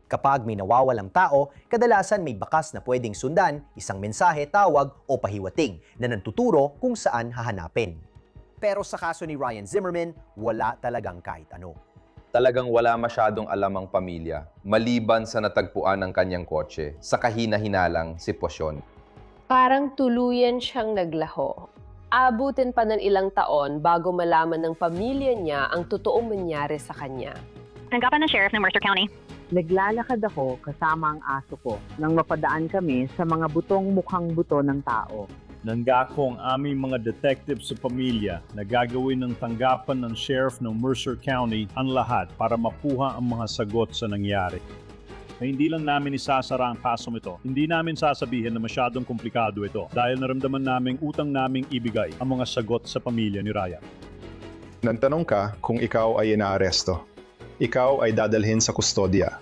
Kapag may nawawalang tao, kadalasan may bakas na pwedeng sundan, isang mensahe, tawag o pahiwatig na nagtuturo kung saan hahanapin. Pero sa kaso ni Ryan Zimmerman, wala talagang kahit ano. Talagang wala masyadong alam ang pamilya, maliban sa natagpuan ng kanyang kotse sa kahina-hinalang sitwasyon. Parang tuluyan siyang naglaho. Abutin pa ng ilang taon bago malaman ng pamilya niya ang totoong nangyari sa kanya. Tanggapan ng Sheriff ng Mercer County. Naglalakad ako kasama ang aso ko nang mapadaan kami sa mga butong mukhang buto ng tao. Nangako ang aming mga detective sa pamilya na gagawin ng tanggapan ng Sheriff ng Mercer County ang lahat para makuha ang mga sagot sa nangyari. Na hindi lang namin isasara ang kasong ito, hindi namin sasabihin na masyadong komplikado ito dahil naramdaman naming utang naming ibigay ang mga sagot sa pamilya ni Ryan. Nantanong ka kung ikaw ay inaaresto. Ikaw ay dadalhin sa kustodya.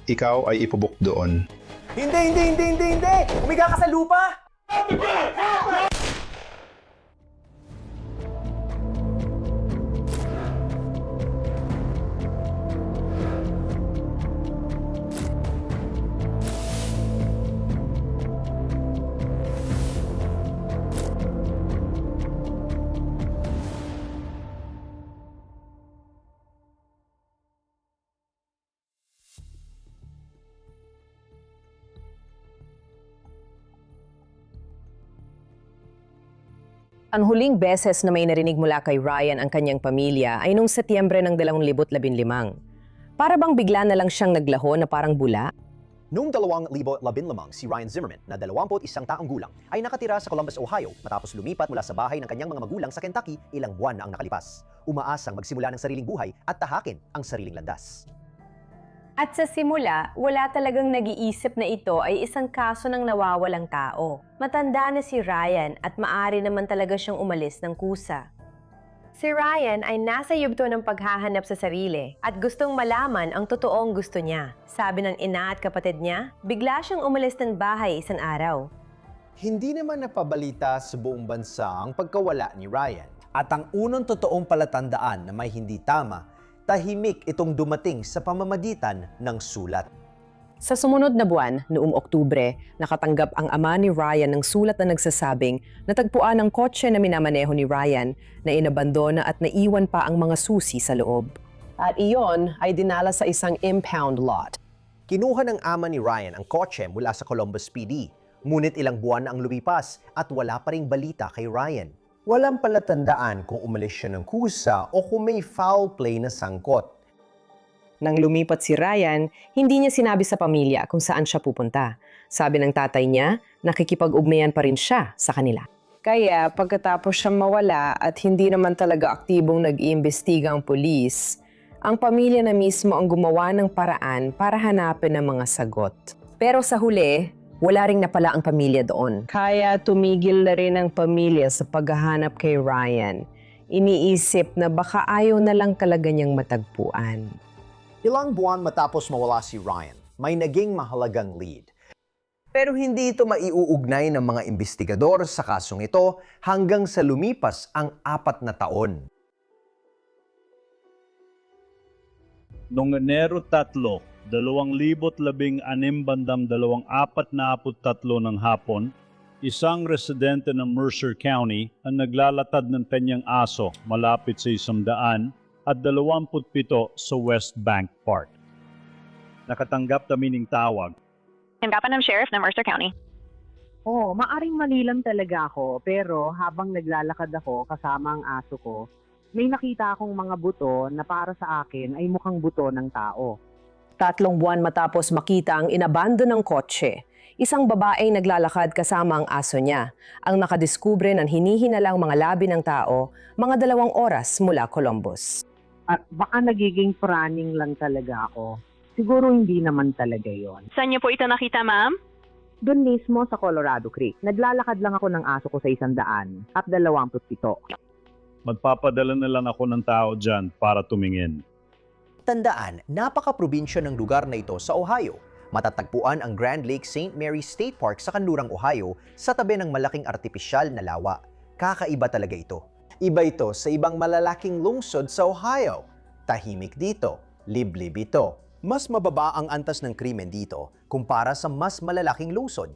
Ikaw ay ipubuk doon. Hindi! Umiga ka sa lupa! Ang huling beses na may narinig mula kay Ryan ang kanyang pamilya ay noong Setyembre ng 2015. Para bang bigla na lang siyang naglaho na parang bula? Noong 2015, si Ryan Zimmerman na 21 taong gulang ay nakatira sa Columbus, Ohio matapos lumipat mula sa bahay ng kanyang mga magulang sa Kentucky ilang buwan na ang nakalipas. Umaasang magsimula ng sariling buhay at tahakin ang sariling landas. At sa simula, wala talagang nag-iisip na ito ay isang kaso ng nawawalang tao. Matanda na si Ryan at maaari naman talaga siyang umalis ng kusa. Si Ryan ay nasa yugto ng paghahanap sa sarili at gustong malaman ang totoong gusto niya. Sabi ng ina at kapatid niya, bigla siyang umalis ng bahay isang araw. Hindi naman napabalita sa buong bansa ang pagkawala ni Ryan. At ang unang totoong palatandaan na may hindi tama, tahimik itong dumating sa pamamagitan ng sulat. Sa sumunod na buwan, noong Oktubre, nakatanggap ang ama ni Ryan ng sulat na nagsasabing natagpuan ang kotse na minamaneho ni Ryan na inabandona at naiwan pa ang mga susi sa loob. At iyon ay dinala sa isang impound lot. Kinuha ng ama ni Ryan ang kotse mula sa Columbus PD. Ngunit ilang buwan na ang lumipas at wala pa ring balita kay Ryan. Walang palatandaan kung umalis siya ng kusa o kung may foul play na sangkot. Nang lumipat si Ryan, hindi niya sinabi sa pamilya kung saan siya pupunta. Sabi ng tatay niya, nakikipag-ugnayan pa rin siya sa kanila. Kaya pagkatapos siya mawala at hindi naman talaga aktibong nag-iimbestiga ang pulis, ang pamilya na mismo ang gumawa ng paraan para hanapin ang mga sagot. Pero sa huli, wala ring napala ang pamilya doon. Kaya tumigil na rin ang pamilya sa paghahanap kay Ryan. Iniisip na baka ayaw na lang talaga niyang matagpuan. Ilang buwan matapos mawala si Ryan, may naging mahalagang lead. Pero hindi ito maiuugnay ng mga investigador sa kasong ito hanggang sa lumipas ang 4 na taon. Noong Enero 3, 2016 bandang 2:43 ng hapon, isang residente ng Mercer County ang naglalatad ng kanyang aso malapit sa 100 at 27 sa West Bank Park. Nakatanggap kami ng tawag. Tanggapan ng Sheriff ng Mercer County. Oo, maaring mali lang talaga ako, pero habang naglalakad ako kasama ang aso ko, may nakita akong mga buto na para sa akin ay mukhang buto ng tao. 3 buwan matapos makita ang inabando ng kotse, isang babaeng naglalakad kasama ang aso niya, ang nakadiskubre ng hinihinalang mga labi ng tao mga 2 oras mula Columbus. At baka nagiging praning lang talaga ako. Siguro hindi naman talaga yon. Saan niyo po ito nakita, ma'am? Doon mismo sa Colorado Creek, naglalakad lang ako ng aso ko sa 100 at 27. Magpapadala na lang ako ng tao dyan para tumingin. Tandaan, napaka-probinsya ng lugar na ito sa Ohio. Matatagpuan ang Grand Lake St. Mary State Park sa kanlurang Ohio sa tabi ng malaking artipisyal na lawa. Kakaiba talaga ito. Iba ito sa ibang malalaking lungsod sa Ohio. Tahimik dito, liblib ito. Mas mababa ang antas ng krimen dito kumpara sa mas malalaking lungsod.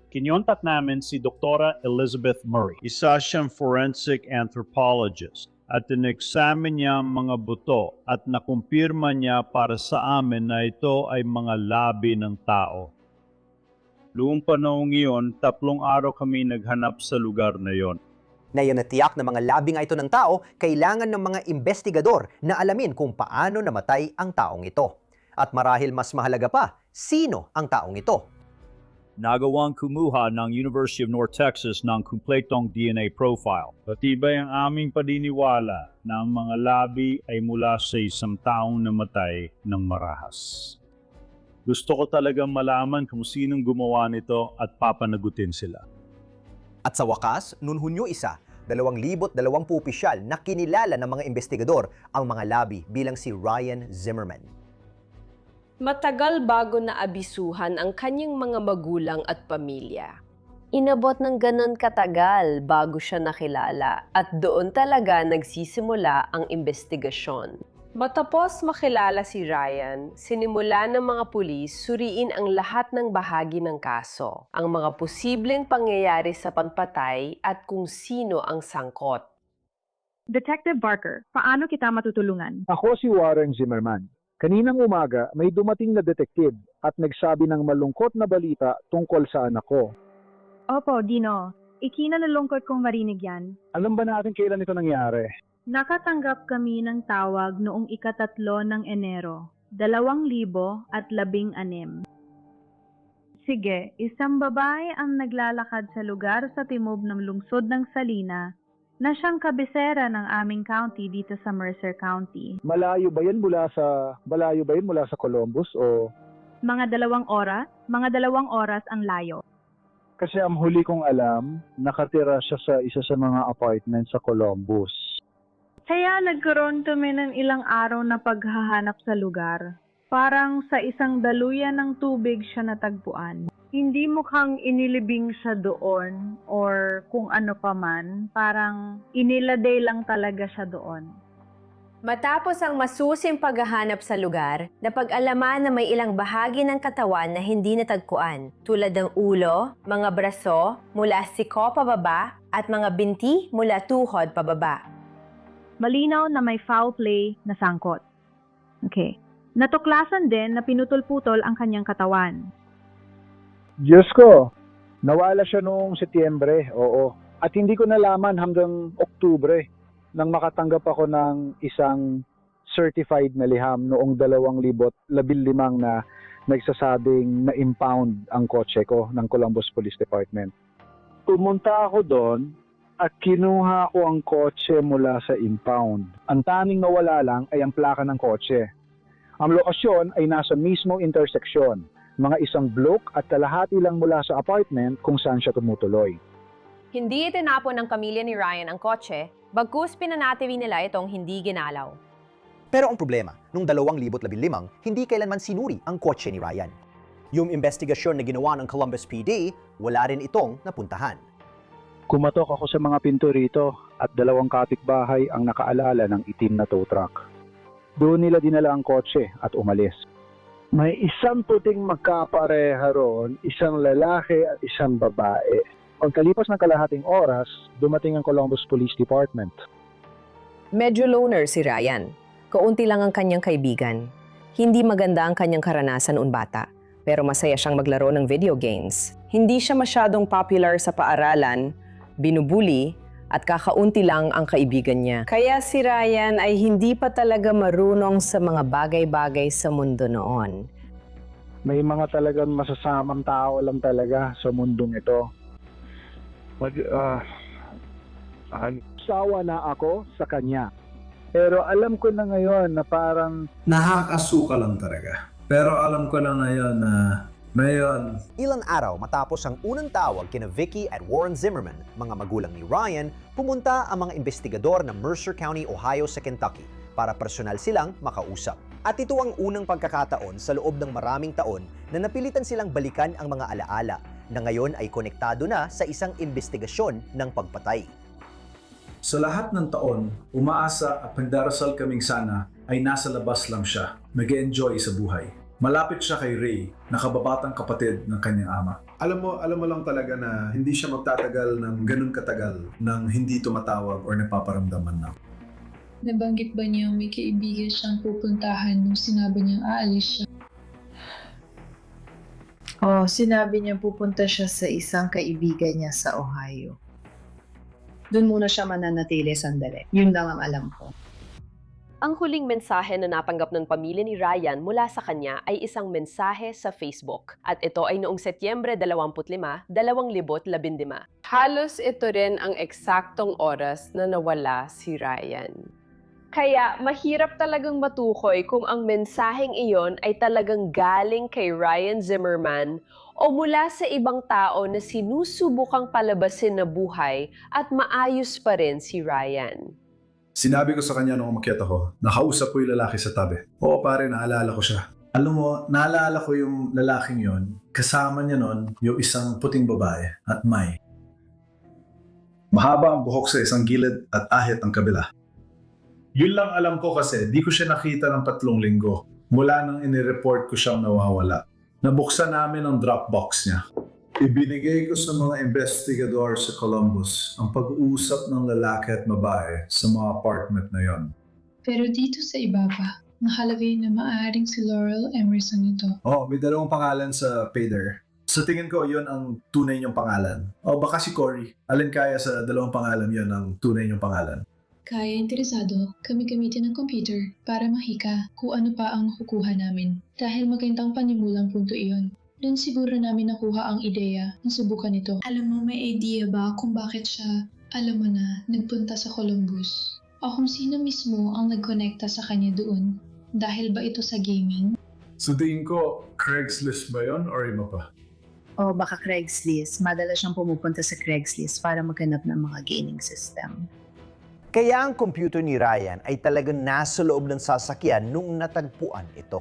Kinontak namin si Dr. Elizabeth Murray. Isa siyang forensic anthropologist at in-examine niya ang mga buto at nakumpirma niya para sa amin na ito ay mga labi ng tao. Noong panahon iyon, 3 araw kami naghanap sa lugar na yon. Na natiyak na mga labi nga ito ng tao, kailangan ng mga investigador na alamin kung paano namatay ang taong ito. At marahil mas mahalaga pa, sino ang taong ito? Nagawang kumuha ng University of North Texas ng kumpletong DNA profile. Patibay ang aming paniniwala na ang mga labi ay mula sa isang taong namatay ng marahas. Gusto ko talagang malaman kung sinong gumawa nito at papanagutin sila. At sa wakas, noong Hunyo 1, 2020 opisyal na kinilala ng mga investigador ang mga labi bilang si Ryan Zimmerman. Matagal bago naabisuhan ang kanyang mga magulang at pamilya. Inabot ng ganon katagal bago siya nakilala at doon talaga nagsisimula ang investigasyon. Matapos makilala si Ryan, sinimula ng mga pulis suriin ang lahat ng bahagi ng kaso, ang mga posibleng pangyayari sa pagpatay at kung sino ang sangkot. Detective Barker, paano kita matutulungan? Ako si Warren Zimmerman. Kaninang umaga, may dumating na detektive at nagsabi ng malungkot na balita tungkol sa anak ko. Opo, Dino. Ikinalulungkot kong marinig yan. Alam ba natin kailan ito nangyari? Nakatanggap kami ng tawag noong 3 ng Enero, 2016. Sige, isang babae ang naglalakad sa lugar sa timog ng lungsod ng Salina na siyang kabisera ng aming county dito sa Mercer County. Malayo ba yan mula sa Columbus o? Mga 2 oras? Mga 2 oras ang layo. Kasi ang huli kong alam, nakatira siya sa isa sa mga apartment sa Columbus. Kaya nagkaroon kami ng ilang araw na paghahanap sa lugar. Parang sa isang daluyan ng tubig siya natagpuan. Hindi mukhang inilibing siya doon or kung ano pa man. Parang iniladay lang talaga siya doon. Matapos ang masusing paghahanap sa lugar, napag-alaman na may ilang bahagi ng katawan na hindi natagpuan, tulad ng ulo, mga braso, mula siko pababa, at mga binti mula tuhod pababa. Malinaw na may foul play na sangkot. Okay. Natuklasan din na pinutol-putol ang kanyang katawan. Diyos ko, nawala siya noong Setyembre, oo. At hindi ko nalaman hanggang Oktubre nang makatanggap ako ng isang certified na liham noong 2015 na nagsasabing na-impound ang kotse ko ng Columbus Police Department. Pumunta ako doon at kinuha ko ang kotse mula sa impound. Ang tanging nawala lang ay ang plaka ng kotse. Ang lokasyon ay nasa mismong interseksyon, mga 1 block at kalahati lang mula sa apartment kung saan siya tumutuloy. Hindi itinapon ng pamilya ni Ryan ang kotse, bagkus pinanatili nila itong hindi ginalaw. Pero ang problema, noong 2015, hindi kailanman sinuri ang kotse ni Ryan. Yung investigasyon na ginawa ng Columbus PD, wala rin itong napuntahan. Kumatok ako sa mga pinto rito at 2 kapitbahay ang nakaalala ng itim na tow truck. Doon nila dinala ang kotse at umalis. May isang puting magkapareha roon, isang lalaki at isang babae. Pagkalipas ng kalahating oras, dumating ang Columbus Police Department. Medyo loner si Ryan. Kaunti lang ang kanyang kaibigan. Hindi maganda ang kanyang karanasan noon bata, pero masaya siyang maglaro ng video games. Hindi siya masyadong popular sa paaralan, binubuli, at kakaunti lang ang kaibigan niya. Kaya si Ryan ay hindi pa talaga marunong sa mga bagay-bagay sa mundo noon. May mga talagang masasamang tao lang talaga sa mundong ito. Sawa na ako sa kanya. Pero alam ko na ngayon na parang nakakasuka lang talaga. Pero alam ko lang ngayon na ngayon. Ilang araw matapos ang unang tawag kina Vicky at Warren Zimmerman, mga magulang ni Ryan, pumunta ang mga investigador ng Mercer County, Ohio sa Kentucky para personal silang makausap. At ito ang unang pagkakataon sa loob ng maraming taon na napilitan silang balikan ang mga alaala na ngayon ay konektado na sa isang investigasyon ng pagpatay. Sa lahat ng taon, umaasa at pagdarasal kaming sana ay nasa labas lang siya, nag-enjoy sa buhay. Malapit siya kay Ray, nakababatang kapatid ng kanyang ama. Alam mo lang talaga na hindi siya magtatagal ng ganun katagal nang hindi tumatawag or nagpaparamdaman na. Nabanggit ba niya may kaibigan siyang pupuntahan nung sinabi niyang aalis siya? Oh, sinabi niya pupunta siya sa isang kaibigan niya sa Ohio. Doon muna siya mananatili sandali. Yun lang ang alam ko. Ang huling mensahe na natanggap ng pamilya ni Ryan mula sa kanya ay isang mensahe sa Facebook. At ito ay noong Setyembre 25, 2015. Halos ito rin ang eksaktong oras na nawala si Ryan. Kaya mahirap talagang matukoy kung ang mensaheng iyon ay talagang galing kay Ryan Zimmerman o mula sa ibang tao na sinusubukang palabasin na buhay at maayos pa rin si Ryan. Sinabi ko sa kanya nung umakyat ako, nakausap ko yung lalaki sa tabi. Oo pare, naalala ko siya. Alam mo, naalala ko yung lalaking yon. Kasama niya nun yung isang puting babae at May. Mahaba ang buhok sa isang gilid at ahit ang kabila. Yun lang alam ko kasi di ko siya nakita ng 3 linggo mula nang inireport ko siyang nawawala. Nabuksan namin ang Dropbox niya. Ibinigay ko sa mga investigador sa Columbus ang pag-uusap ng lalaki at babae sa mga apartment na yon. Pero dito sa ibaba, nakalagay na maaaring si Laurel Emerson ito. May 2 pangalan sa payder. Sa tingin ko, yon ang tunay niyong pangalan. O baka si Cory. Alin kaya sa 2 pangalan yon ang tunay niyong pangalan? Kaya interesado, kami gamitin ng computer para mahika kung ano pa ang nakukuha namin. Dahil magandang panimulang punto iyon. Doon siguro namin nakuha ang ideya na subukan ito. Alam mo, may idea ba kung bakit siya, alam mo na, nagpunta sa Columbus? O kung sino mismo ang nagkonekta sa kanya doon? Dahil ba ito sa gaming? Sa tingin ko, Craigslist ba yon or iba pa? O baka Craigslist. Madalas siyang pumupunta sa Craigslist para maghanap ng mga gaming system. Kaya ang computer ni Ryan ay talagang nasa loob ng sasakyan nung natagpuan ito.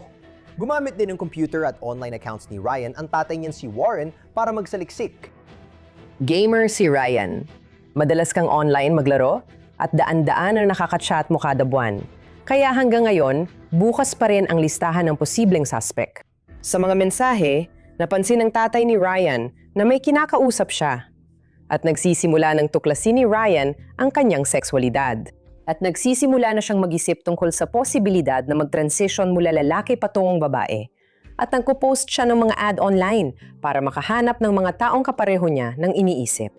Gumamit din ng computer at online accounts ni Ryan ang tatay niyan si Warren para magsaliksik. Gamer si Ryan. Madalas kang online maglaro at daan-daan ang nakaka-chat mo kada buwan. Kaya hanggang ngayon, bukas pa rin ang listahan ng posibleng suspect. Sa mga mensahe, napansin ng tatay ni Ryan na may kinakausap siya. At nagsisimula ng tuklasin ni Ryan ang kanyang sexualidad. At nagsisimula na siyang mag-isip tungkol sa posibilidad na mag-transition mula lalaki patungong babae. At nagpo-post siya ng mga ad online para makahanap ng mga taong kapareho niya ng iniisip.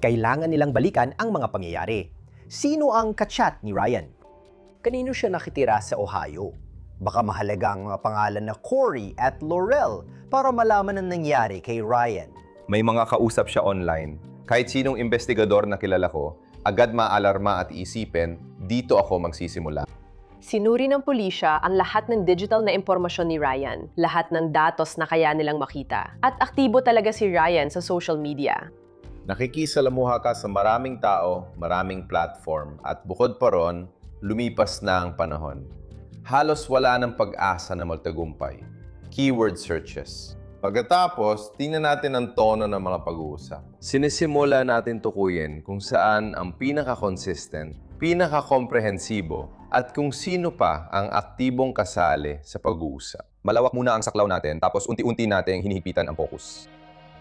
Kailangan nilang balikan ang mga pangyayari. Sino ang kachat ni Ryan? Kanino siya nakitira sa Ohio? Baka mahalaga ang mga pangalan na Cory at Laurel para malaman ang nangyari kay Ryan. May mga kausap siya online. Kahit sinong investigador na kilala ko, agad maalarma at isipin, dito ako magsisimula. Sinuri ng pulisya ang lahat ng digital na impormasyon ni Ryan, lahat ng datos na kaya nilang makita. At aktibo talaga si Ryan sa social media. Nakikisalamuha ka sa maraming tao, maraming platform, at bukod pa ron, lumipas na ang panahon. Halos wala ng pag-asa na magtagumpay. Keyword searches. Pagkatapos, tingnan natin ang tono ng mga pag-uusap. Sinisimula natin tukuyin kung saan ang pinaka-consistent, pinaka-komprehensibo, at kung sino pa ang aktibong kasali sa pag-uusap. Malawak muna ang saklaw natin, tapos unti-unti natin hinihipitan ang focus.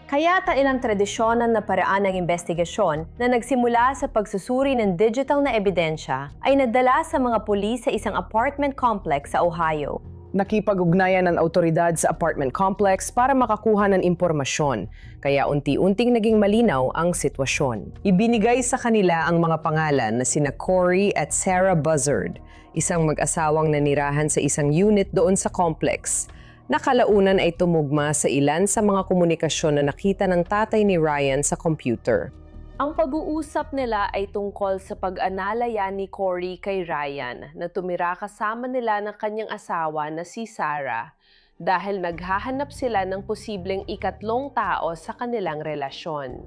Kaya ilang tradisyonan na paraan ng investigasyon na nagsimula sa pagsusuri ng digital na ebidensya ay nadala sa mga pulis sa isang apartment complex sa Ohio. Nakipag-ugnayan ng autoridad sa apartment complex para makakuha ng impormasyon, kaya unti-unting naging malinaw ang sitwasyon. Ibinigay sa kanila ang mga pangalan na sina Cory at Sarah Buzzard, isang mag-asawang nanirahan sa isang unit doon sa complex. Nakalaunan ay tumugma sa ilan sa mga komunikasyon na nakita ng tatay ni Ryan sa computer. Ang pag-uusap nila ay tungkol sa pag-analaya ni Cory kay Ryan na tumira kasama nila ng kanyang asawa na si Sarah dahil naghahanap sila ng posibleng ikatlong tao sa kanilang relasyon.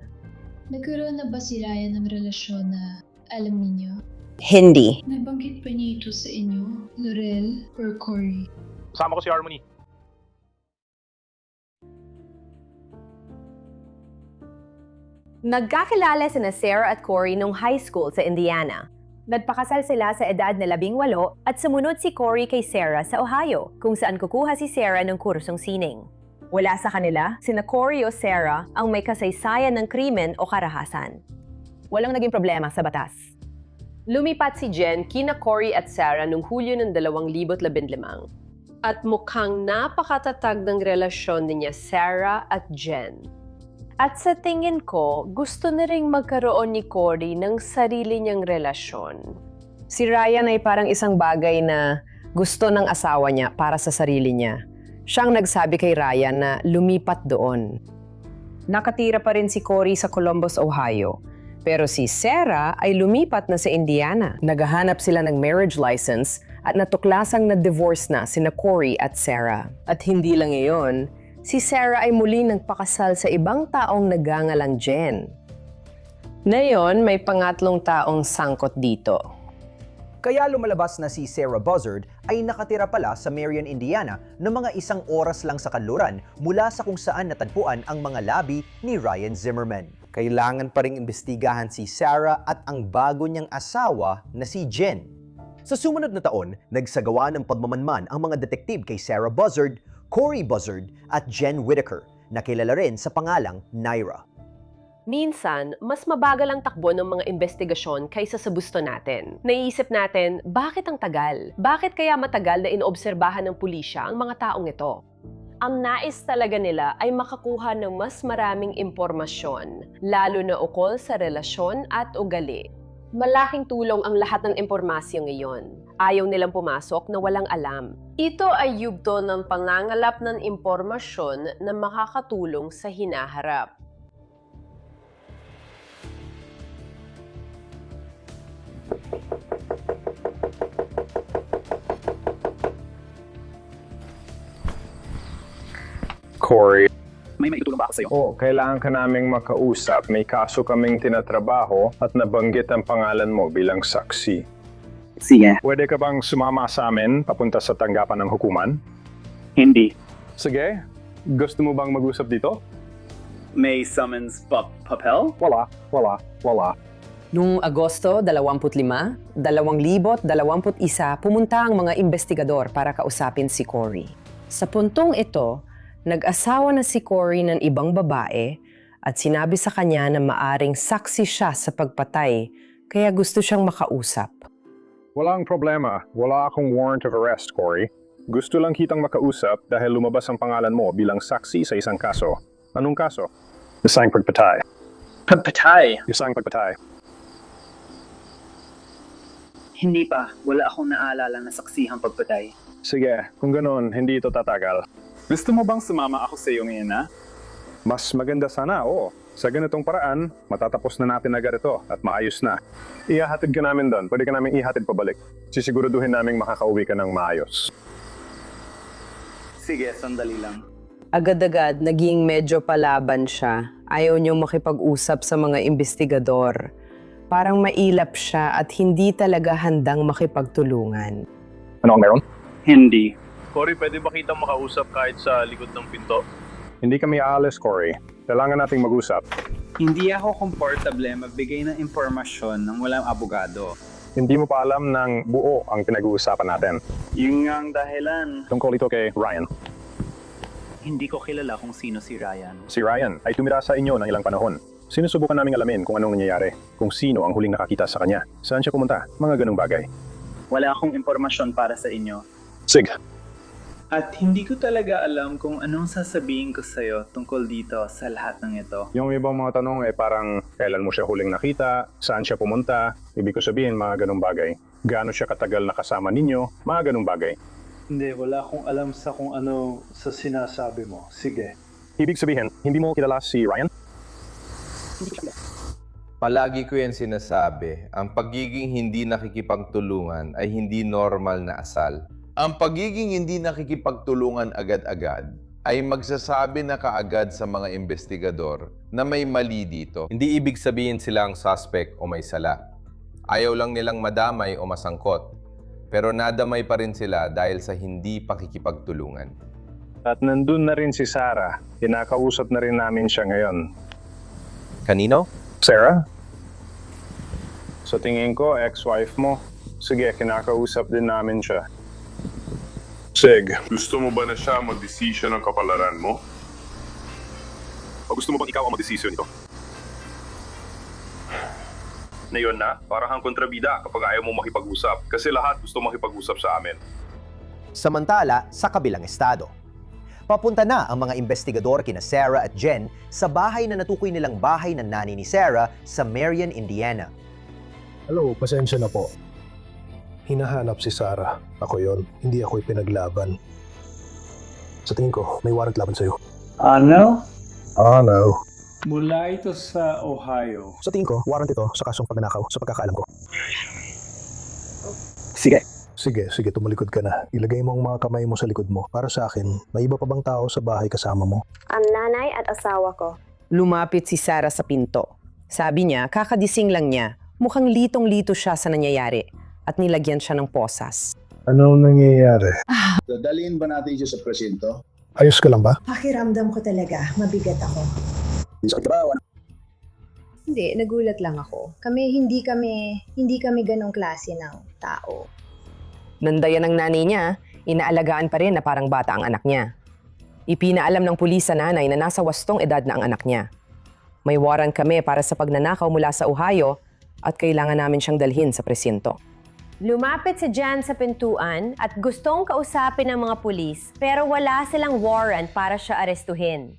Nagkaroon na ba si Ryan ng relasyon na alam niyo? Hindi. Nabanggit pa niya ito sa inyo, Laurel or Cory? Kasama ko si Harmony. Nagkakilala sina Sarah at Corey nung high school sa Indiana. Nagpakasal sila sa edad na 18 at sumunod si Corey kay Sarah sa Ohio, kung saan kukuha si Sarah ng kursong sining. Wala sa kanila, sina Corey o Sarah ang may kasaysayan ng krimen o karahasan. Walang naging problema sa batas. Lumipat si Jen kina Corey at Sarah noong Hulyo ng 2015. At mukhang napakatatag ng relasyon niya Sarah at Jen. At sa tingin ko, gusto na ring magkaroon ni Corey ng sarili niyang relasyon. Si Ryan ay parang isang bagay na gusto ng asawa niya para sa sarili niya. Siyang nagsabi kay Ryan na lumipat doon. Nakatira pa rin si Corey sa Columbus, Ohio. Pero si Sarah ay lumipat na sa Indiana. Naghahanap sila ng marriage license at natuklasang na-divorce na sina Corey at Sarah. At hindi lang iyon, si Sarah ay muli nagpakasal sa ibang taong nagangalang Jen. Ngayon, may pangatlong taong sangkot dito. Kaya lumalabas na si Sarah Buzzard ay nakatira pala sa Marion, Indiana na mga 1 oras lang sa kanluran mula sa kung saan natagpuan ang mga labi ni Ryan Zimmerman. Kailangan pa ring imbestigahan si Sarah at ang bago niyang asawa na si Jen. Sa sumunod na taon, nagsagawa ng pagmamanman ang mga detektive kay Sarah Buzzard, Corey Buzzard at Jen Whitaker, na kilala rin sa pangalang Naira. Minsan, mas mabagal ang takbo ng mga investigasyon kaysa sa gusto natin. Naiisip natin, bakit ang tagal? Bakit kaya matagal na inoobserbahan ng pulisya ang mga taong ito? Ang nais talaga nila ay makakuha ng mas maraming impormasyon, lalo na ukol sa relasyon at ugali. Malaking tulong ang lahat ng impormasyon ngayon. Ayaw nilang pumasok na walang alam. Ito ay yugto ng pangangalap ng impormasyon na makakatulong sa hinaharap. Corey. May maitutulong ba ako sa'yo? Oo, kailangan ka naming makausap. May kaso kaming tinatrabaho at nabanggit ang pangalan mo bilang saksi. Sige. Pwede ka bang sumama sa amin papunta sa tanggapan ng hukuman? Hindi. Sige. Gusto mo bang mag-usap dito? May summons papel? Wala. Noong Agosto 25, 2021, pumunta ang mga investigador para kausapin si Corey. Sa puntong ito, nag-asawa na si Corey ng ibang babae at sinabi sa kanya na maaring saksi siya sa pagpatay kaya gusto siyang makausap. Walang problema. Wala akong warrant of arrest, Corey. Gusto lang kitang makausap dahil lumabas ang pangalan mo bilang saksi sa isang kaso. Anong kaso? Isang pagpatay. Pagpatay? Isang pagpatay. Hindi pa. Wala akong naalala na saksihang pagpatay. Sige, kung ganoon, hindi ito tatagal. Gusto mo bang sumama ako sa iyo ngayon, ha? Mas maganda sana, oo. Sa ganitong paraan, matatapos na natin agad ito at maayos na. Ihahatid ka namin doon. Pwede ka namin ihatid pabalik. Sisiguraduhin namin makakauwi ka ng maayos. Sige, sandali lang. Agad-agad, naging medyo palaban siya. Ayaw niyong makipag-usap sa mga investigador. Parang mailap siya at hindi talaga handang makipagtulungan. Ano ang meron? Hindi. Corey, pwede ba kitang makausap kahit sa likod ng pinto? Hindi kami aalis, Corey. Kailangan nating mag-usap. Hindi ako komportable magbigay ng impormasyon ng walang abogado. Hindi mo pa alam ng buo ang pinag-uusapan natin. Yun nga ang dahilan. Tungkol ito kay Ryan. Hindi ko kilala kung sino si Ryan. Si Ryan ay tumira sa inyo ng ilang panahon. Sinusubukan naming alamin kung anong nangyayari, kung sino ang huling nakakita sa kanya, saan siya pumunta, mga ganung bagay. Wala akong impormasyon para sa inyo. Sige. At hindi ko talaga alam kung anong sasabihin ko sa'yo tungkol dito sa lahat ng ito. Yung ibang mga tanong ay parang kailan mo siya huling nakita, saan siya pumunta, ibig ko sabihin mga ganung bagay. Gaano siya katagal nakasama ninyo, mga ganung bagay. Hindi, wala akong alam sa kung ano sa sinasabi mo. Sige. Ibig sabihin, hindi mo kilala si Ryan? Palagi ko yan sinasabi, ang pagiging hindi nakikipagtulungan ay hindi normal na asal. Ang pagiging hindi nakikipagtulungan agad-agad ay magsasabi na kaagad sa mga investigador na may mali dito. Hindi ibig sabihin sila ang suspect o may sala. Ayaw lang nilang madamay o masangkot. Pero nadamay pa rin sila dahil sa hindi pakikipagtulungan. At nandun na rin si Sarah. Kinakausap na rin namin siya ngayon. Kanino? Sarah? Sa tingin ko, ex-wife mo. Sige, kinakausap din namin siya. Sig, Gusto mo ba na siya mag-desisyon ng kapalaran mo? O gusto mo bang ikaw ang mag-desisyon nito? Na yun na, parang hang kontrabida kapag ayaw mo makipag-usap kasi lahat gusto makipag-usap sa amin. Samantala, sa kabilang estado, papunta na ang mga investigador kina Sarah at Jen sa bahay na natukoy nilang bahay ng nanay ni Sarah sa Marion, Indiana. Hello, pasensya na po. Hinahanap si Sarah. Ako yon, hindi ako ipinaglaban. Sa tingin ko, may warrant laban sa'yo. Ano? No. Mula ito sa Ohio. Sa tingin ko, warrant ito sa kasong pagnanakaw sa pagkakaalam ko. Sige. Sige, tumalikod ka na. Ilagay mo ang mga kamay mo sa likod mo. Para sa akin, may iba pa bang tao sa bahay kasama mo? Ang nanay at asawa ko. Lumapit si Sarah sa pinto. Sabi niya, kakadising lang niya. Mukhang litong-lito siya sa nangyayari at nilagyan siya ng posas. Anong nangyayari? Dadalhin ba natin siya sa presinto? Ayos ka lang ba? Pakiramdam ko talaga, mabigat ako. Sakit ka ba? Hindi, nagulat lang ako. Hindi kami ganong klase ng tao. Nandayan ng nanay niya, inaalagaan pa rin na parang bata ang anak niya. Ipinaalam ng pulis sa nanay na nasa wastong edad na ang anak niya. May warrant kami para sa pagnanakaw mula sa Ohio at kailangan namin siyang dalhin sa presinto. Lumapit si Jan sa pintuan at gustong kausapin ng mga pulis pero wala silang warrant para siya arestuhin.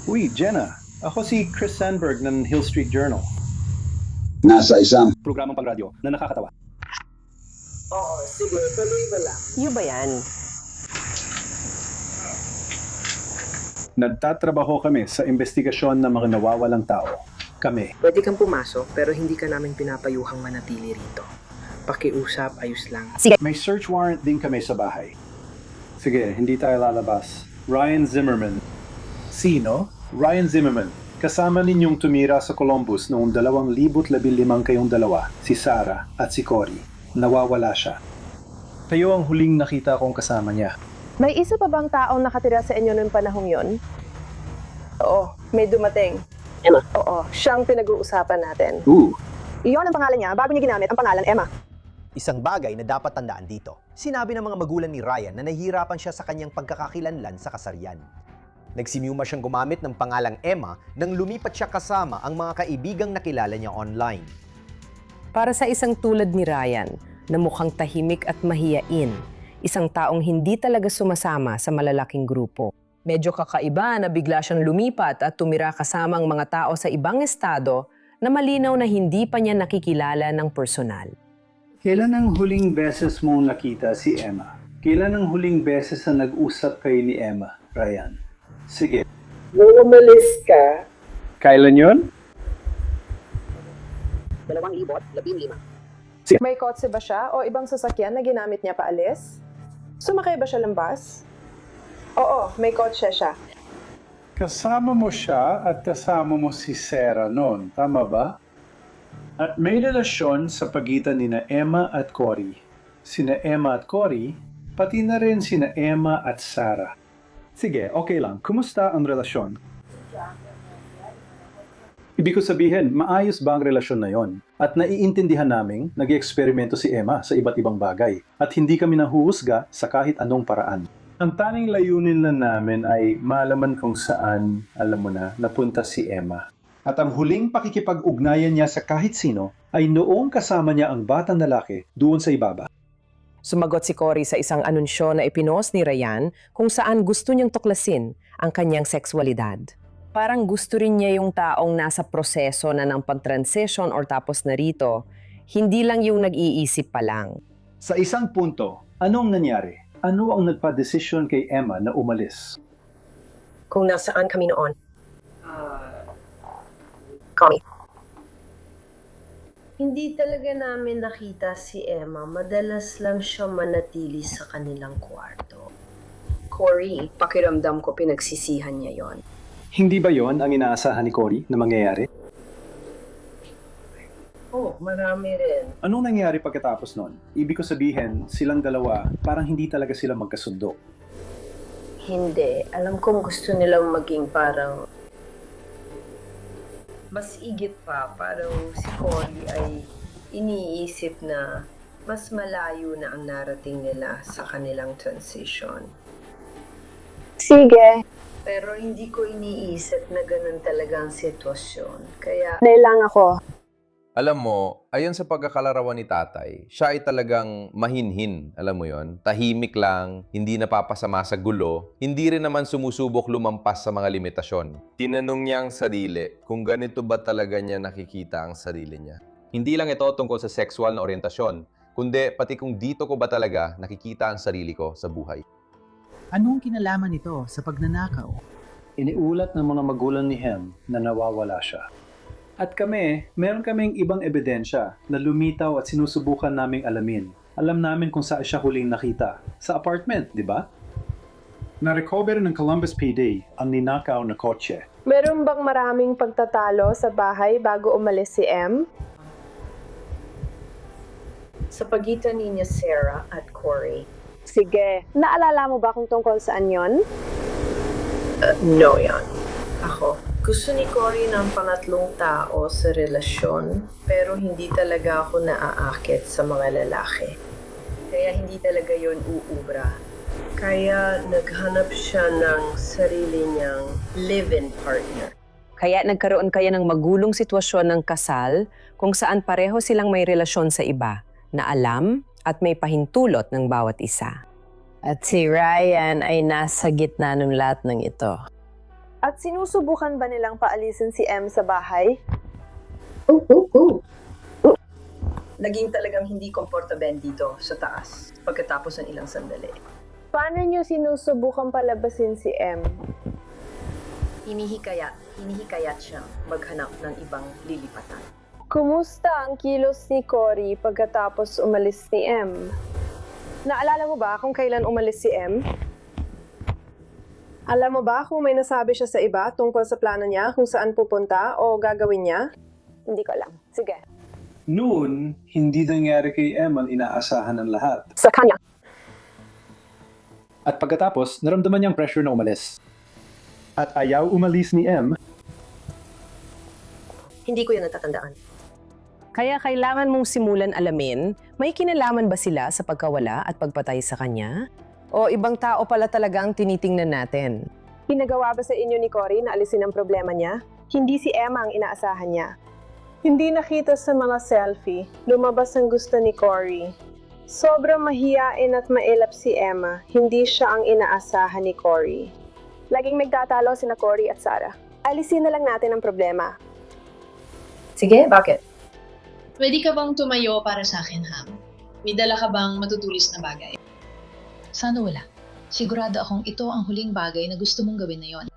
Uy, Jenna. Ako si Chris Sandberg ng Hill Street Journal. Nasa isang Programang pangradyo na nakakatawa. Oo, sige, tuloy ba lang? Yung ba yan? Nagtatrabaho kami sa investigasyon ng mga nawawalang tao. Kami. Pwede kang pumasok pero hindi ka namin pinapayuhang manatili rito. Pakiusap, ayos lang. May search warrant din kami sa bahay. Sige, hindi tayo lalabas. Ryan Zimmerman. Sino? Ryan Zimmerman. Kasama ninyong tumira sa Columbus noong 2015 kayong dalawa, si Sarah at si Cory. Nawawala siya. Kayo ang huling nakita kong kasama niya. May isa pa bang taong nakatira sa inyo noong panahong yon? Oo, may dumating. Emma? Oo, siyang pinag-uusapan natin. Iyon ang pangalan niya bago niya ginamit ang pangalan Emma. Isang bagay na dapat tandaan dito, sinabi ng mga magulang ni Ryan na nahihirapan siya sa kanyang pagkakakilanlan sa kasarian. Nagsimyuma siyang gumamit ng pangalang Emma nang lumipat siya kasama ang mga kaibigang nakilala niya online. Para sa isang tulad ni Ryan, na mukhang tahimik at mahiyain, isang taong hindi talaga sumasama sa malalaking grupo. Medyo kakaiba na bigla siyang lumipat at tumira kasama ang mga tao sa ibang estado na malinaw na hindi pa niya nakikilala ng personal. Kailan ang huling beses mong nakita si Emma? Kailan ang huling beses na nag-usap kayo ni Emma, Ryan? Sige. Nung umalis ka, Kailan yun? 2015. May kotse ba siya o ibang sasakyan na ginamit niya paalis? Sumakay ba siya ng bus? Oo, may kotse siya. Kasama mo siya at kasama mo si Sarah noon, tama ba? At may relasyon sa pagitan ni na Emma at Cory. Sina Emma at Cory, pati na rin sina Emma at Sarah. Sige, okay lang. Kumusta ang relasyon? Ibig ko sabihin, maayos ba ang relasyon na yon? At naiintindihan naming nag-eksperimento si Emma sa iba't ibang bagay at hindi kami nahuhusga sa kahit anong paraan. Ang tanging layunin lang namin ay malaman kung saan, alam mo na, napunta si Emma. At ang huling pakikipag-ugnayan niya sa kahit sino ay noong kasama niya ang batang lalaki doon sa ibaba. Sumagot si Cory sa isang anunsyo na ipinost ni Ryan kung saan gusto niyang tuklasin ang kanyang sexualidad. Parang gusto rin niya yung taong nasa proseso na ng pag-transition or tapos na rito, hindi lang yung nag-iisip pa lang. Sa isang punto, anong nangyari? Ano ang nagpa-desisyon kay Emma na umalis? Kung nasaan kami noon. Kami. Hindi talaga namin nakita si Emma. Madalas lang siya manatili sa kanilang kwarto. Cory, pakiramdam ko pinagsisihan niya yon. Hindi ba yon ang inaasahan ni Cory na mangyayari? Oh, marami rin. Anong nangyari pagkatapos nun? Ibig ko sabihin, silang dalawa, parang hindi talaga sila magkasundo. Hindi. Alam kong gusto nilang maging parang Mas igit pa, parang si Cory ay iniisip na mas malayo na ang narating nila sa kanilang transition. Sige. Pero hindi ko iniisip na ganun talaga ang sitwasyon. Kaya Nailang ako. Alam mo, ayon sa pagkakalarawan ni tatay, siya ay talagang mahinhin, alam mo yon, tahimik lang, hindi napapasama sa gulo, hindi rin naman sumusubok lumampas sa mga limitasyon. Tinanong niya ang sarili kung ganito ba talaga niya nakikita ang sarili niya. Hindi lang ito tungkol sa sexual na orientasyon, kundi pati kung dito ko ba talaga nakikita ang sarili ko sa buhay. Anong kinalaman nito sa pagnanakaw? Iniulat ng mga magulang ni Hem na nawawala siya. At kami, meron kaming ibang ebidensya na lumitaw at sinusubukan naming alamin. Alam namin kung saan siya huling nakita. Sa apartment, di ba? Na-recover ng Columbus PD ang ninakaw na kotse. Meron bang maraming pagtatalo sa bahay bago umalis si M? sa pagitan niya Sarah at Cory. Sige. Naalala mo ba kung tungkol saan yon? No yan. Ako. Gusto ni Cory ng pangatlong tao sa relasyon, pero hindi talaga ako naaakit sa mga lalaki. Kaya hindi talaga yon uubra. Kaya naghanap siya ng sarili niyang live-in partner. Kaya nagkaroon kaya ng magulong sitwasyon ng kasal kung saan pareho silang may relasyon sa iba na alam at may pahintulot ng bawat isa. At si Ryan ay nasa gitna ng lahat ng ito. At sinusubukan ba nilang paalisin si M sa bahay? Naging talagang hindi komportable dito sa taas pagkatapos ng ilang sandali. Paano niyo sinusubukan palabasin si M? Hinihikayat siya maghanap ng ibang lilipatan. Kumusta ang kilos ni Cory pagkatapos umalis ni M? Naalala mo ba kung kailan umalis si M? Alam mo ba kung may nasabi siya sa iba tungkol sa plano niya kung saan pupunta o gagawin niya? Hindi ko alam. Sige. Noon, hindi nangyari kay M ang inaasahan ng lahat. Sa kanya. At pagkatapos, naramdaman niyang pressure na umalis. At ayaw umalis ni M. Hindi ko yan natatandaan. Kaya kailangan mong simulan alamin, may kinalaman ba sila sa pagkawala at pagpatay sa kanya? O ibang tao pala talaga ang tinitingnan natin? Pinagawa ba sa inyo ni Cory na alisin ang problema niya? Hindi si Emma ang inaasahan niya. Hindi nakita sa mga selfie, lumabas ang gusto ni Cory. Sobrang mahiyain at mailap si Emma, hindi siya ang inaasahan ni Cory. Laging nagtatalo sina Cory at Sarah. Alisin na lang natin ang problema. Sige, bakit? Pwede ka bang tumayo para sa akin, Ham? May dala ka bang matutulis na bagay? Sana wala. Sigurado akong ito ang huling bagay na gusto mong gawin na yon.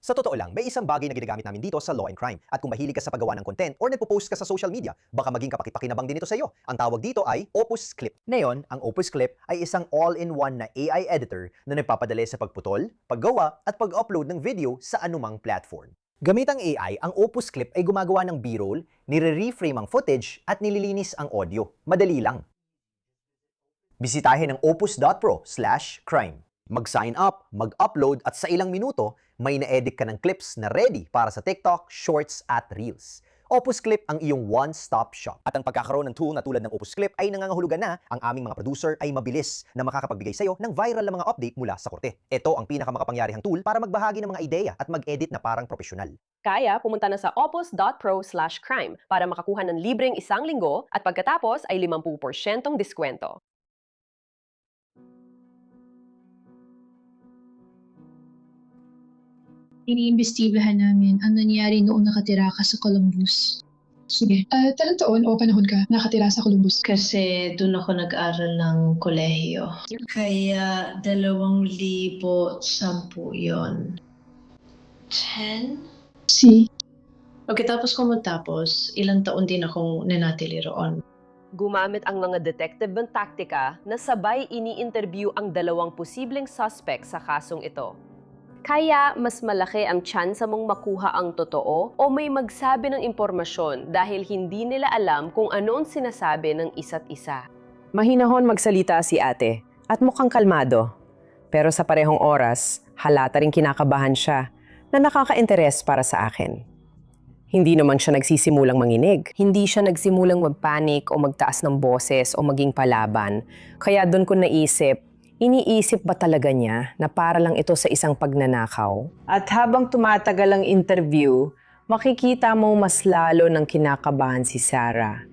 Sa totoo lang, may isang bagay na ginagamit namin dito sa Law and Crime. At kung mahilig ka sa paggawa ng content or nagpo-post ka sa social media, baka maging kapaki-pakinabang din ito sa iyo. Ang tawag dito ay Opus Clip. Ngayon, ang Opus Clip ay isang all-in-one na AI editor na nagpapadali sa pagputol, paggawa at pag-upload ng video sa anumang platform. Gamit ang AI, ang Opus Clip ay gumagawa ng B-roll, nire-reframe ang footage at nililinis ang audio. Madali lang. Bisitahin ang opus.pro/crime. Mag-sign up, mag-upload at sa ilang minuto, may na-edit ka ng clips na ready para sa TikTok, Shorts at Reels. Opus Clip ang iyong one-stop shop. At ang pagkakaroon ng tool na tulad ng Opus Clip ay nangangahulugan na ang aming mga producer ay mabilis na makakapagbigay sa iyo ng viral na mga update mula sa korte. Ito ang pinakamakapangyarihang tool para magbahagi ng mga ideya at mag-edit na parang profesional. Kaya pumunta na sa opus.pro/crime para makakuha ng libreng 1 linggo at pagkatapos ay 50% diskwento. Iniimbestigahan namin ang nangyari noong nakatira ka sa Columbus. Sige. Talang taon o panahon ka nakatira sa Columbus? Kasi doon ako nag-aral ng kolehiyo. Kaya 2010 yon. 10? Si? Pagkatapos ko magtapos, ilang taon din akong nanatili roon. Gumamit ang mga detective ng taktika na sabay ini-interview ang 2 posibleng suspect sa kasong ito. Kaya mas malaki ang tsansa mong makuha ang totoo o may magsabi ng impormasyon dahil hindi nila alam kung ano ang sinasabi ng isa't isa. Mahinahon magsalita si ate at mukhang kalmado. Pero sa parehong oras, halata rin kinakabahan siya. na nakaka-interes para sa akin. Hindi naman siya nagsisimulang manginig. Hindi siya nagsimulang magpanik o magtaas ng boses o maging palaban. Kaya doon ko naisip, iniisip ba talaga niya na para lang ito sa isang pagnanakaw? At habang tumatagal ang interview, makikita mo mas lalo ng kinakabahan si Sarah.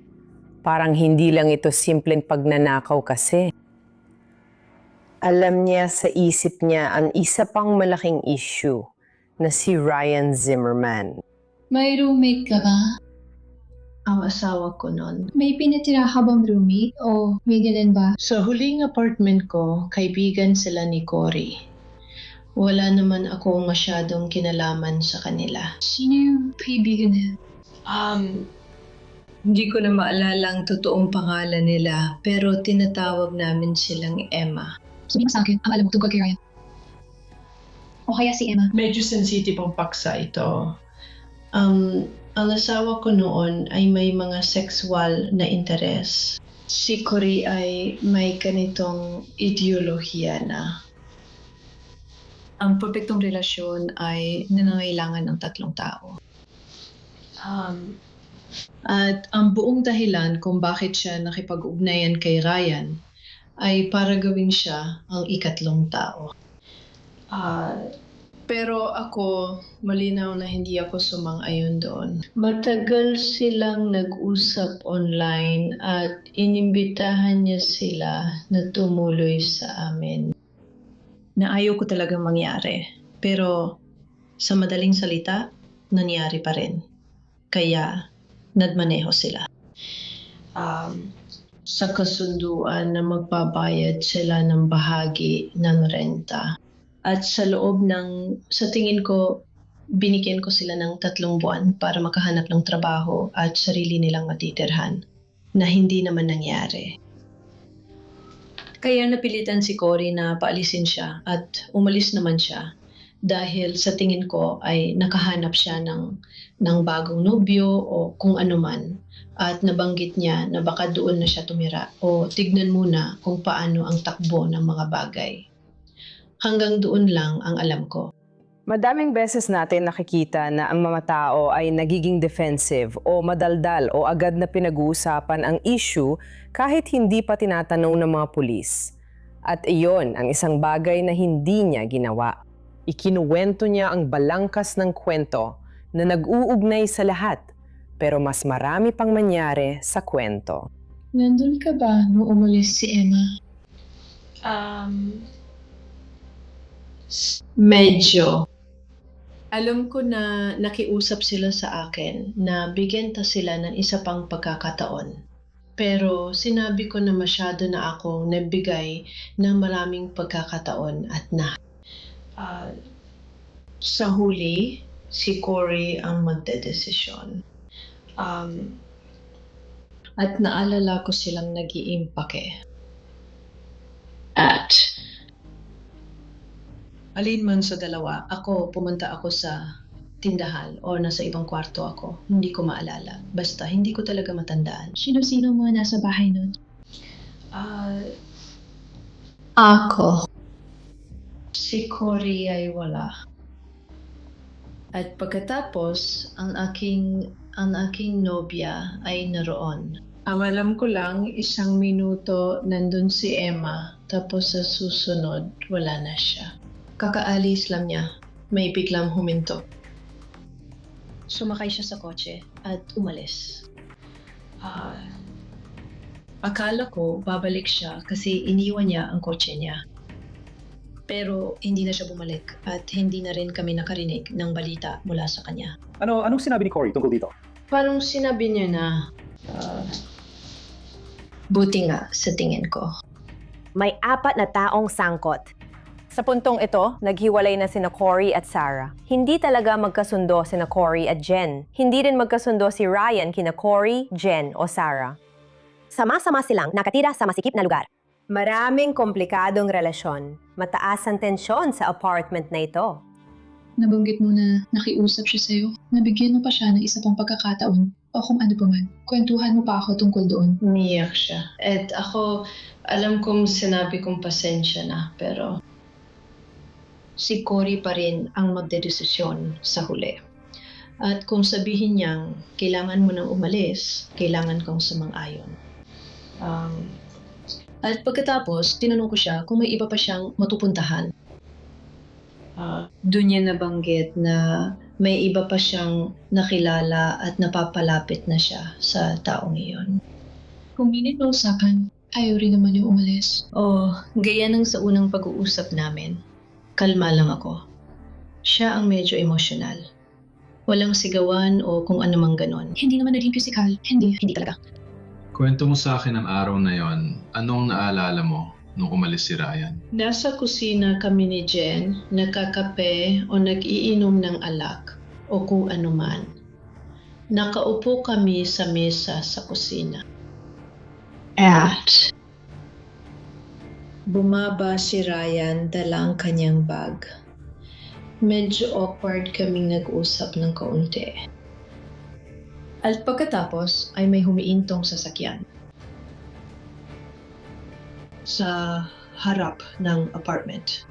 Parang hindi lang ito simpleng pagnanakaw kasi. Alam niya sa isip niya ang isa pang malaking issue na si Ryan Zimmerman. May roommate ka ba? Ang asawa ko nun. May pinatira ka bang roommate o may ganun ba? Sa huling apartment ko, kaibigan sila ni Cory. Wala naman ako masyadong kinalaman sa kanila. Sino yung kaibigan niya? Hindi ko na maalala ang totoong pangalan nila, pero tinatawag namin silang Emma. Sabihin mo sa akin ang alam mo tungkol kay Ryan. O kaya si Emma. Medyo sensitive ang paksa ito. Ang asawa ko noon ay may mga sexual na interes. Si Cory ay may ganitong ideolohiya na. Ang perfectong relasyon ay nangangailangan ng tatlong tao. At ang buong dahilan kung bakit siya nakipag-ugnayan kay Ryan ay para gawin siya ang ikatlong tao. Pero ako, malinaw na hindi ako sumang-ayon doon. Matagal silang nag-usap online at inimbitahan niya sila na tumuloy sa amin. Na ayaw ko talagang mangyari. Pero sa madaling salita, nangyari pa rin. Kaya nagmaneho sila. Sa kasunduan na magbabayad sila ng bahagi ng renta. At sa tingin ko, binigyan ko sila ng 3 buwan para makahanap ng trabaho at sarili nilang matitirhan, na hindi naman nangyari. Kaya napilitan si Cory na paalisin siya at umalis naman siya dahil sa tingin ko ay nakahanap siya ng bagong nobyo o kung ano man at nabanggit niya na baka doon na siya tumira o tignan muna kung paano ang takbo ng mga bagay. Hanggang doon lang ang alam ko. Madaming beses natin nakikita na ang mga tao ay nagiging defensive o madaldal o agad na pinag-uusapan ang issue kahit hindi pa tinatanong ng mga pulis. At iyon ang isang bagay na hindi niya ginawa. Ikinuwento niya ang balangkas ng kwento na nag-uugnay sa lahat pero mas marami pang mangyari sa kwento. Nandun ka ba nung umalis si Emma? Medyo. Alam ko na nakiusap sila sa akin na bigyan ta sila ng isa pang pagkakataon. Pero sinabi ko na masyado na akong nagbigay ng maraming pagkakataon at sa huli, si Cory ang magdedesisyon. At naalala ko silang nag-iimpake. At alin man sa dalawa, pumunta ako sa tindahan o nasa ibang kwarto ako. Hindi ko maalala. Basta, hindi ko talaga matandaan. Sino-sino mga nasa bahay nun? Ako. Si Cory ay wala. At pagkatapos, ang aking nobya ay naroon. Ang alam ko lang, 1 minuto nandun si Emma, tapos sa susunod, wala na siya. Kakaalis lang niya, may biglang huminto. Sumakay siya sa kotse at umalis. Akala ko babalik siya kasi iniwan niya ang kotse niya. Pero hindi na siya bumalik at hindi na rin kami nakarinig ng balita mula sa kanya. Anong sinabi ni Cory tungkol dito? Parang sinabi niya na buti nga sa tingin ko. May 4 na taong sangkot. Sa puntong ito, naghiwalay na sina Cory at Sarah. Hindi talaga magkasundo sina Cory at Jen. Hindi rin magkasundo si Ryan kina Cory, Jen o Sarah. Sama-sama silang nakatira sa masikip na lugar. Maraming komplikadong relasyon. Mataas ang tensyon sa apartment na ito. Nabanggit mo na nakiusap siya sa'yo. Nabigyan mo pa siya ng isa pang pagkakataon o kung ano pa man. Kwentuhan mo pa ako tungkol doon. Umiyak siya. At ako, alam kong sinabi kong pasensya na, pero si Cory pa rin ang magdedesisyon sa huli. At kung sabihin niyang kailangan mo nang umalis, kailangan kong sumang-ayon. At pagkatapos, tinanong ko siya kung may iba pa siyang matupuntahan. Doon niya nabanggit na may iba pa siyang nakilala at napapalapit na siya sa taong iyon. Kung minit na usapan, ayaw rin naman yung umalis. Gaya ng sa unang pag-uusap namin, kalma lang ako. Siya ang medyo emosyonal. Walang sigawan o kung anumang ganon. Hindi naman naging physical. Hindi talaga. Kwento mo sa akin ang araw na yon. Anong naalala mo nung umalis si Ryan? Nasa kusina kami ni Jen, nagkakape o nag-iinom ng alak o kung anuman. Nakaupo kami sa mesa sa kusina. At bumaba si Ryan dala ang kanyang bag. Medyo awkward kaming nag-usap ng kaunti. At pagkatapos ay may humiintong sasakyan sa harap ng apartment.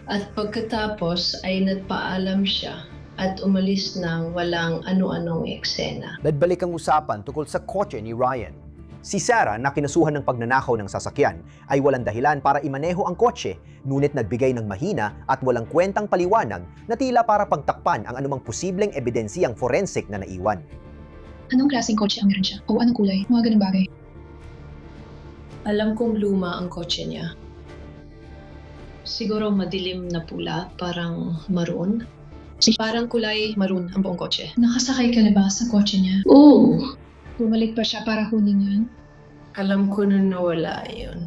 At pagkatapos ay nagpaalam siya at umalis nang walang ano-anong eksena. Nagbalik ang usapan tungkol sa kotse ni Ryan. Si Sarah na kinasuhan ng pagnanakaw ng sasakyan ay walang dahilan para imaneho ang kotse, ngunit nagbigay ng mahina at walang kwentang paliwanag na tila para pagtakpan ang anumang posibleng ebidensiyang forensic na naiwan. Anong klaseng kotse ang meron siya? O anong kulay? Mga ganun bagay. Alam kong luma ang kotse niya. Siguro madilim na pula, parang maroon. Parang kulay maroon ang buong kotse. Nakasakay ka na ba sa kotse niya? Oo! Bumalik pa siya para kunin yun? Alam ko na nawala yun.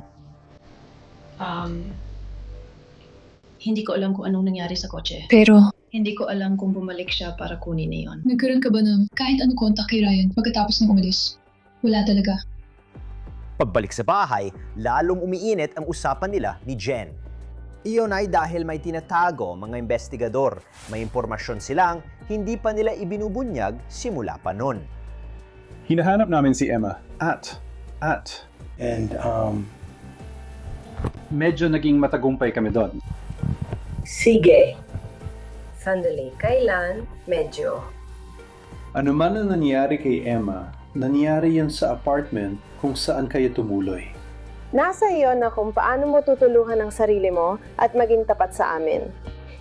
Hindi ko alam kung anong nangyari sa kotse. Pero hindi ko alam kung bumalik siya para kunin na yun. Nagkaroon ka ba ng kahit anong kontak kay Ryan pagkatapos ng umalis? Wala talaga. Pagbalik sa bahay, lalong umiinit ang usapan nila ni Jen. Iyon ay dahil may tinatago mga investigador. May impormasyon silang hindi pa nila ibinubunyag simula pa noon. Hinahanap namin si Emma and medyo naging matagumpay kami doon. Sige. Sandali, kailan? Medyo. Ano man ang nangyari kay Emma, nangyari yan sa apartment kung saan kayo tumuloy. Nasa iyo na kung paano mo tutulungan ang sarili mo at maging tapat sa amin.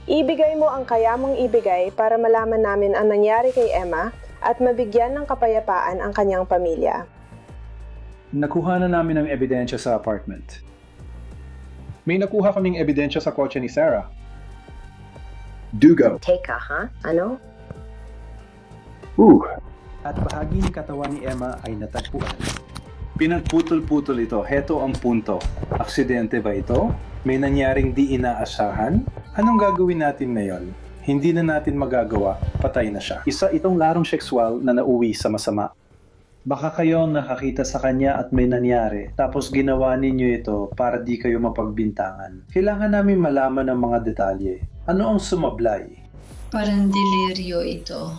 Ibigay mo ang kaya mong ibigay para malaman namin ang nangyari kay Emma at mabigyan ng kapayapaan ang kanyang pamilya. Nakuha na namin ang ebidensya sa apartment. May nakuha kaming ebidensya sa kotse ni Sarah. Dugo. Teka, ha? Ano? At bahagi ng katawan ni Emma ay natagpuan. Pinagputol-putol ito. Heto ang punto. Aksidente ba ito? May nangyaring di inaasahan? Anong gagawin natin ngayon? Hindi na natin magagawa, patay na siya. Isa itong larong sexual na nauwi sa masama. Baka kayo nakakita sa kanya at may nangyari, tapos ginawa ninyo ito para di kayo mapagbintangan. Kailangan namin malaman ang mga detalye. Ano ang sumablay? Parang deliryo ito.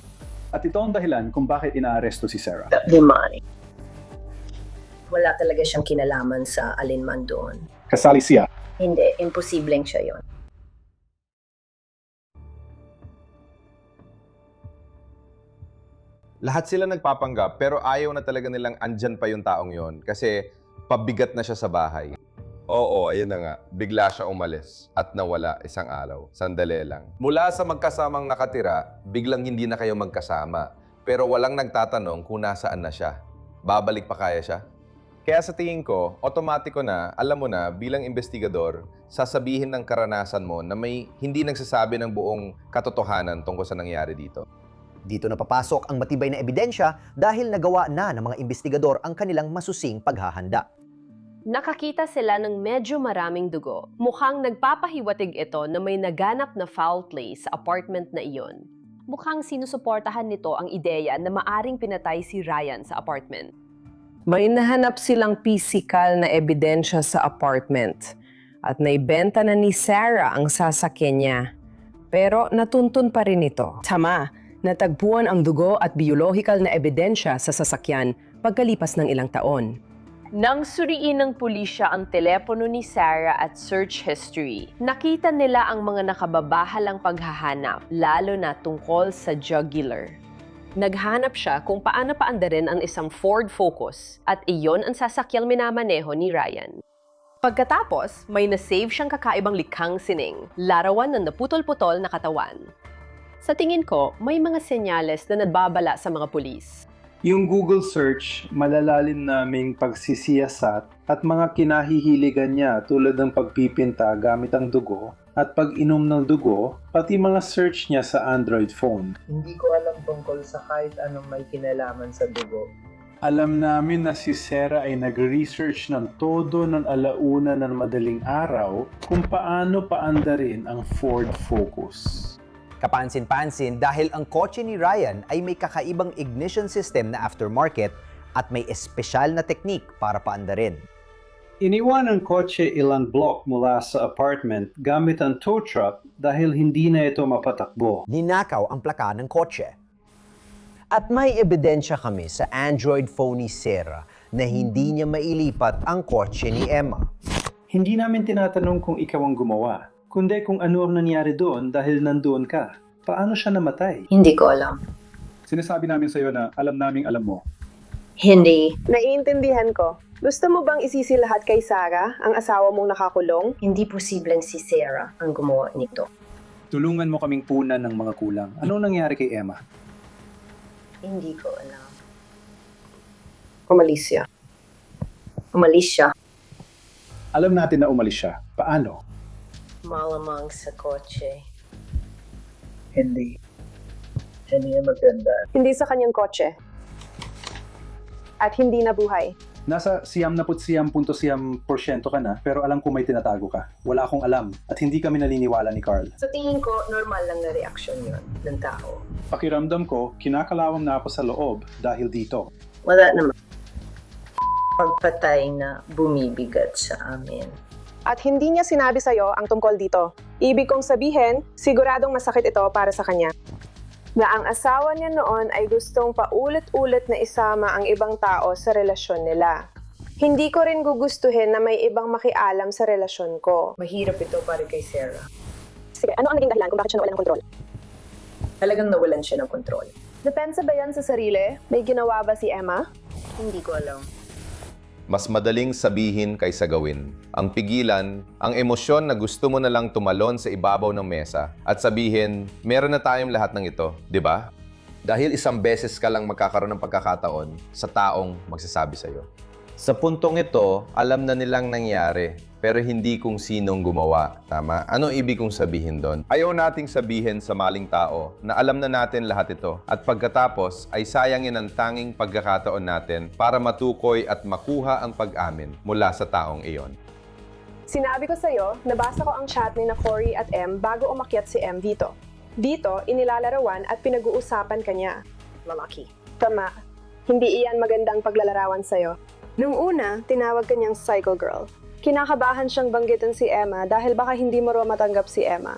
At ito ang dahilan kung bakit inaaresto si Sarah. Demonic. Wala talaga siyang kinalaman sa alinman doon. Kasali siya. Hindi, imposibleng siya yon. Lahat sila nagpapanggap pero ayaw na talaga nilang andyan pa yung taong yon kasi pabigat na siya sa bahay. Oo, ayun na nga. Bigla siya umalis at nawala isang araw. Sandali lang. Mula sa magkasamang nakatira, biglang hindi na kayo magkasama. Pero walang nagtatanong kung nasaan na siya. Babalik pa kaya siya? Kaya sa tingin ko, otomatiko na, alam mo na, bilang investigador, sasabihin ng karanasan mo na may hindi nagsasabi ng buong katotohanan tungkol sa nangyari dito. Dito na papasok ang matibay na ebidensya dahil nagawa na ng mga investigador ang kanilang masusing paghahanda. Nakakita sila ng medyo maraming dugo. Mukhang nagpapahiwatig ito na may naganap na foul play sa apartment na iyon. Mukhang sinusuportahan nito ang ideya na maaring pinatay si Ryan sa apartment. May nahanap silang physical na ebidensya sa apartment at naibenta na ni Sarah ang sasakyan niya. Pero natuntun pa rin ito. Tama, natagpuan ang dugo at biological na ebidensya sa sasakyan pagkalipas ng ilang taon. Nang suriin ng pulisya ang telepono ni Sarah at search history, nakita nila ang mga nakababahalang paghahanap, lalo na tungkol sa jugular. Naghanap siya kung paano paandarin ang isang Ford Focus at iyon ang sasakyang minamaneho ni Ryan. Pagkatapos, may nasave siyang kakaibang likhang sining, larawan ng naputol-putol na katawan. Sa tingin ko, may mga senyales na nagbabala sa mga pulis. Yung Google search, malalalim naming pagsisiyasat at mga kinahihiligan niya tulad ng pagpipinta gamit ang dugo at pag-inom ng dugo, pati mga search niya sa Android phone. Hindi ko alam tungkol sa kahit anong may kinalaman sa dugo. Alam namin na si Sarah ay nag-research ng todo ng alauna ng madaling araw kung paano paandarin ang Ford Focus. Kapansin-pansin dahil ang kotse ni Ryan ay may kakaibang ignition system na aftermarket at may espesyal na teknik para paandarin. Iniwan ang kotse ilang block mula sa apartment gamit ang tow truck dahil hindi na ito mapatakbo. Ninakaw ang plaka ng kotse. At may ebidensya kami sa Android phone ni Sarah na hindi niya mailipat ang kotse ni Emma. Hindi namin tinatanong kung ikaw ang gumawa, kundi kung ano ang nangyari doon dahil nandoon ka. Paano siya namatay? Hindi ko alam. Sinasabi namin sa iyo na alam naming alam mo. Hindi. Naiintindihan ko. Gusto mo bang isisi lahat kay Sarah, ang asawa mong nakakulong? Hindi posibleng si Sarah ang gumawa nito. Tulungan mo kaming punan ng mga kulang. Anong nangyari kay Emma? Hindi ko alam. Umalis siya. Umalis siya. Alam natin na umalis siya. Paano? Malamang sa kotse. Hindi. Hindi maganda. Hindi sa kanyang kotse. At hindi nabuhay. Nasa 99.9% ka na, pero alam ko may tinatago ka. Wala akong alam at hindi kami naniniwala ni Carl. Sa tingin ko, normal lang na reaksyon yon ng tao. Pakiramdam ko, kinakalawang na ako sa loob dahil dito. Wala naman. Pagpatay na bumibigat sa amin. At hindi niya sinabi sa'yo ang tungkol dito. Ibig kong sabihin, siguradong masakit ito para sa kanya. Na ang asawa niya noon ay gustong paulit-ulit na isama ang ibang tao sa relasyon nila. Hindi ko rin gugustuhin na may ibang makialam sa relasyon ko. Mahirap ito para kay Sarah. Sige, ano ang naging dahilan kung bakit siya nawalan ng kontrol? Talagang nawalan siya ng kontrol. Depensa ba yan sa sarili? May ginawa ba si Emma? Hindi ko alam. Mas madaling sabihin kaysa gawin. Ang pigilan, ang emosyon na gusto mo na lang tumalon sa ibabaw ng mesa at sabihin, meron na tayong lahat ng ito, di ba? Dahil isang beses ka lang magkakaroon ng pagkakataon sa taong magsasabi sa'yo. Sa puntong ito, alam na nilang nangyari, pero hindi kung sinong gumawa. Tama? Ano ibig kong sabihin doon? Ayaw nating sabihin sa maling tao na alam na natin lahat ito at pagkatapos ay sayangin ang tanging pagkakataon natin para matukoy at makuha ang pag-amin mula sa taong iyon. Sinabi ko sa'yo, nabasa ko ang chat ni na Cory at M bago umakyat si M dito. Dito, inilalarawan at pinag-uusapan kanya. Lalaki. Tama. Hindi iyan magandang paglalarawan sa'yo. Nung una, tinawag kanyang psycho girl. Kinakabahan siyang banggitin si Emma dahil baka hindi mo raw matanggap si Emma.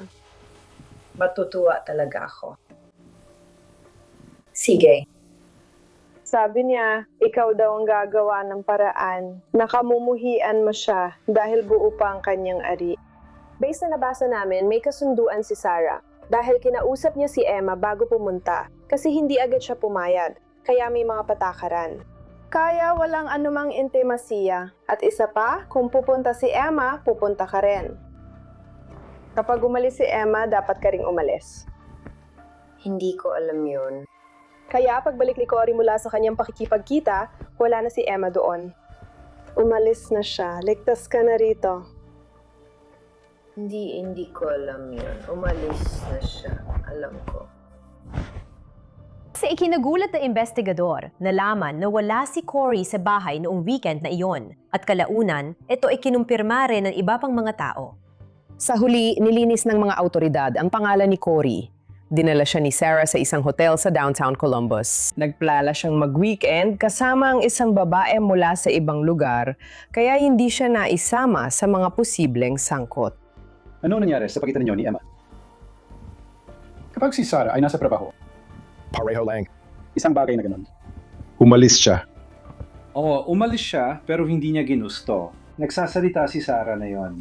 Matutuwa talaga ako. Sige. Sabi niya, ikaw daw ang gagawa ng paraan. Nakamumuhian mo siya dahil buo pa ang kanyang ari. Based na nabasa namin, may kasunduan si Sarah. Dahil kinausap niya si Emma bago pumunta kasi hindi agad siya pumayag. Kaya may mga patakaran. Kaya walang anumang intimasiya. At isa pa, kung pupunta si Emma, pupunta ka rin. Kapag umalis si Emma, dapat ka ring umalis. Hindi ko alam yun. Kaya pagbalik ni Cory mula sa kanyang pakikipagkita, wala na si Emma doon. Umalis na siya. Ligtas ka na rito. Hindi ko alam yun. Umalis na siya. Alam ko. Sa ikinagulat na investigador, nalaman na wala si Cory sa bahay noong weekend na iyon at kalaunan, ito ay kinumpirma rin ng iba pang mga tao. Sa huli, nilinis ng mga autoridad ang pangalan ni Cory. Dinala siya ni Sarah sa isang hotel sa downtown Columbus. Nagplala siyang mag-weekend kasama ang isang babae mula sa ibang lugar, kaya hindi siya naisama sa mga posibleng sangkot. Ano nangyari sa pagitan ninyo ni Emma? Kapag si Sarah ay nasa trabaho, pareho lang. Isang bagay na ganun. Umalis siya. Oo, umalis siya pero hindi niya ginusto. Nagsasalita si Sarah na yon.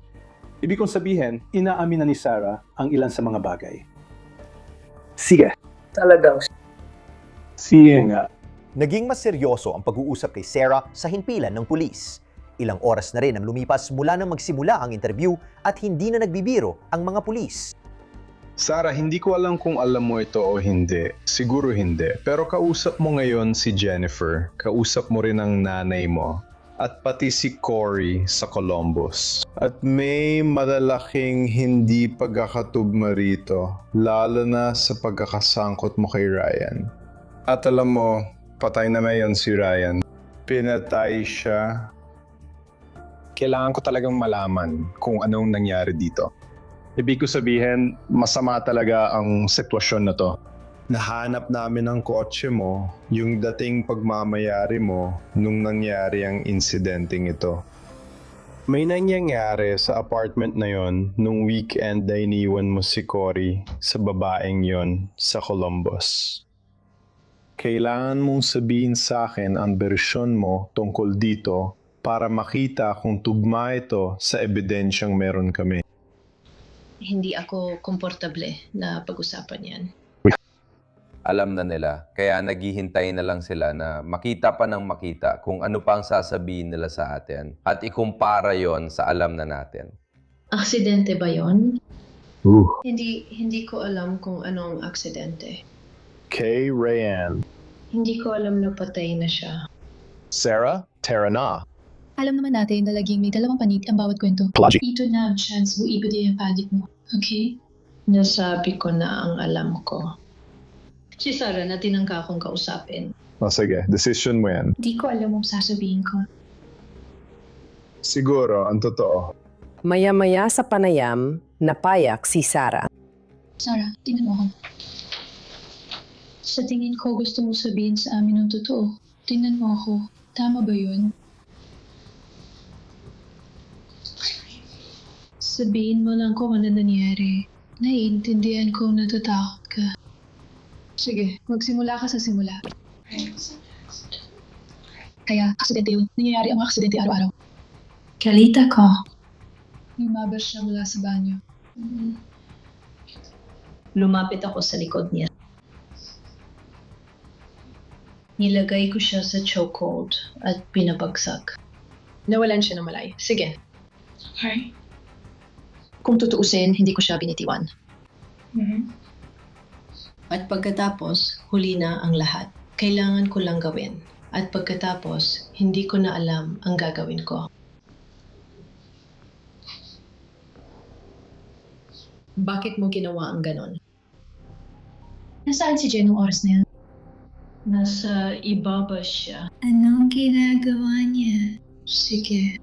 Ibig kong sabihin, inaamin na ni Sarah ang ilan sa mga bagay. Sige. Talagang. Sige nga. Naging mas seryoso ang pag-uusap kay Sarah sa himpilan ng pulis. Ilang oras na rin ang lumipas mula nang magsimula ang interview at hindi na nagbibiro ang mga pulis. Sarah, hindi ko alam kung alam mo ito o hindi. Siguro hindi. Pero kausap mo ngayon si Jennifer. Kausap mo rin ang nanay mo. At pati si Cory sa Columbus. At may malalaking hindi pagkakatugma rito. Lalo na sa pagkakasangkot mo kay Ryan. At alam mo, patay na ngayon si Ryan. Pinatay siya. Kailangan ko talagang malaman kung anong nangyari dito. Ibig ko sabihin, masama talaga ang sitwasyon na to. Nahanap namin ang kotse mo, yung dating pagmamayari mo nung nangyari ang insidenteng ito. May nangyayari sa apartment na yon nung weekend na iniwan mo si Cory sa babaeng yon sa Columbus. Kailangan mong sabihin sa akin ang bersyon mo tungkol dito para makita kung tugma ito sa ebidensyang meron kami. Hindi ako komportable na pag-usapan yan. Alam na nila, kaya naghihintay na lang sila na makita pa ng makita kung ano pa ang sasabihin nila sa atin at ikumpara yon sa alam na natin. Aksidente ba yon? Hindi ko alam kung anong aksidente. Kay Ryan. Hindi ko alam na patay na siya. Sarah, tara na. Alam naman natin na laging may dalawang panig ang bawat kwento. Logic. Ito na ang chance mo ibigay ang panig mo. Okay? Nasabi ko na ang alam ko. Si Sarah na tinangka akong kausapin. Sige, decision mo yan. Di ko alam ang sasabihin ko. Siguro, ang totoo. Maya-maya sa panayam, napayak si Sarah. Sarah, tingnan mo ako. Sa tingin ko gusto mo sabihin sa amin ang totoo. Tingnan mo ako. Tama ba yun? Sabihin mo lang kung ano nangyari. Naiintindihan ko natatakot ka. Sige, magsimula ka sa simula. Kaya, aksidente yun. Nangyayari ang mga aksidente araw-araw. Kalita ko. Lumabas siya mula sa banyo. Lumapit ako sa likod niya. Nilagay ko siya sa chokehold at pinabagsak. Nawalan siya ng malay. Sige. Okay. Kung tutuusin, hindi ko siya binitiwan. At pagkatapos, huli na ang lahat. Kailangan ko lang gawin. At pagkatapos, hindi ko na alam ang gagawin ko. Bakit mo ginawa ang ganon? Nasaan si Jen noong oras na yan? Nasa ibaba siya. Anong ginagawa niya? Sige.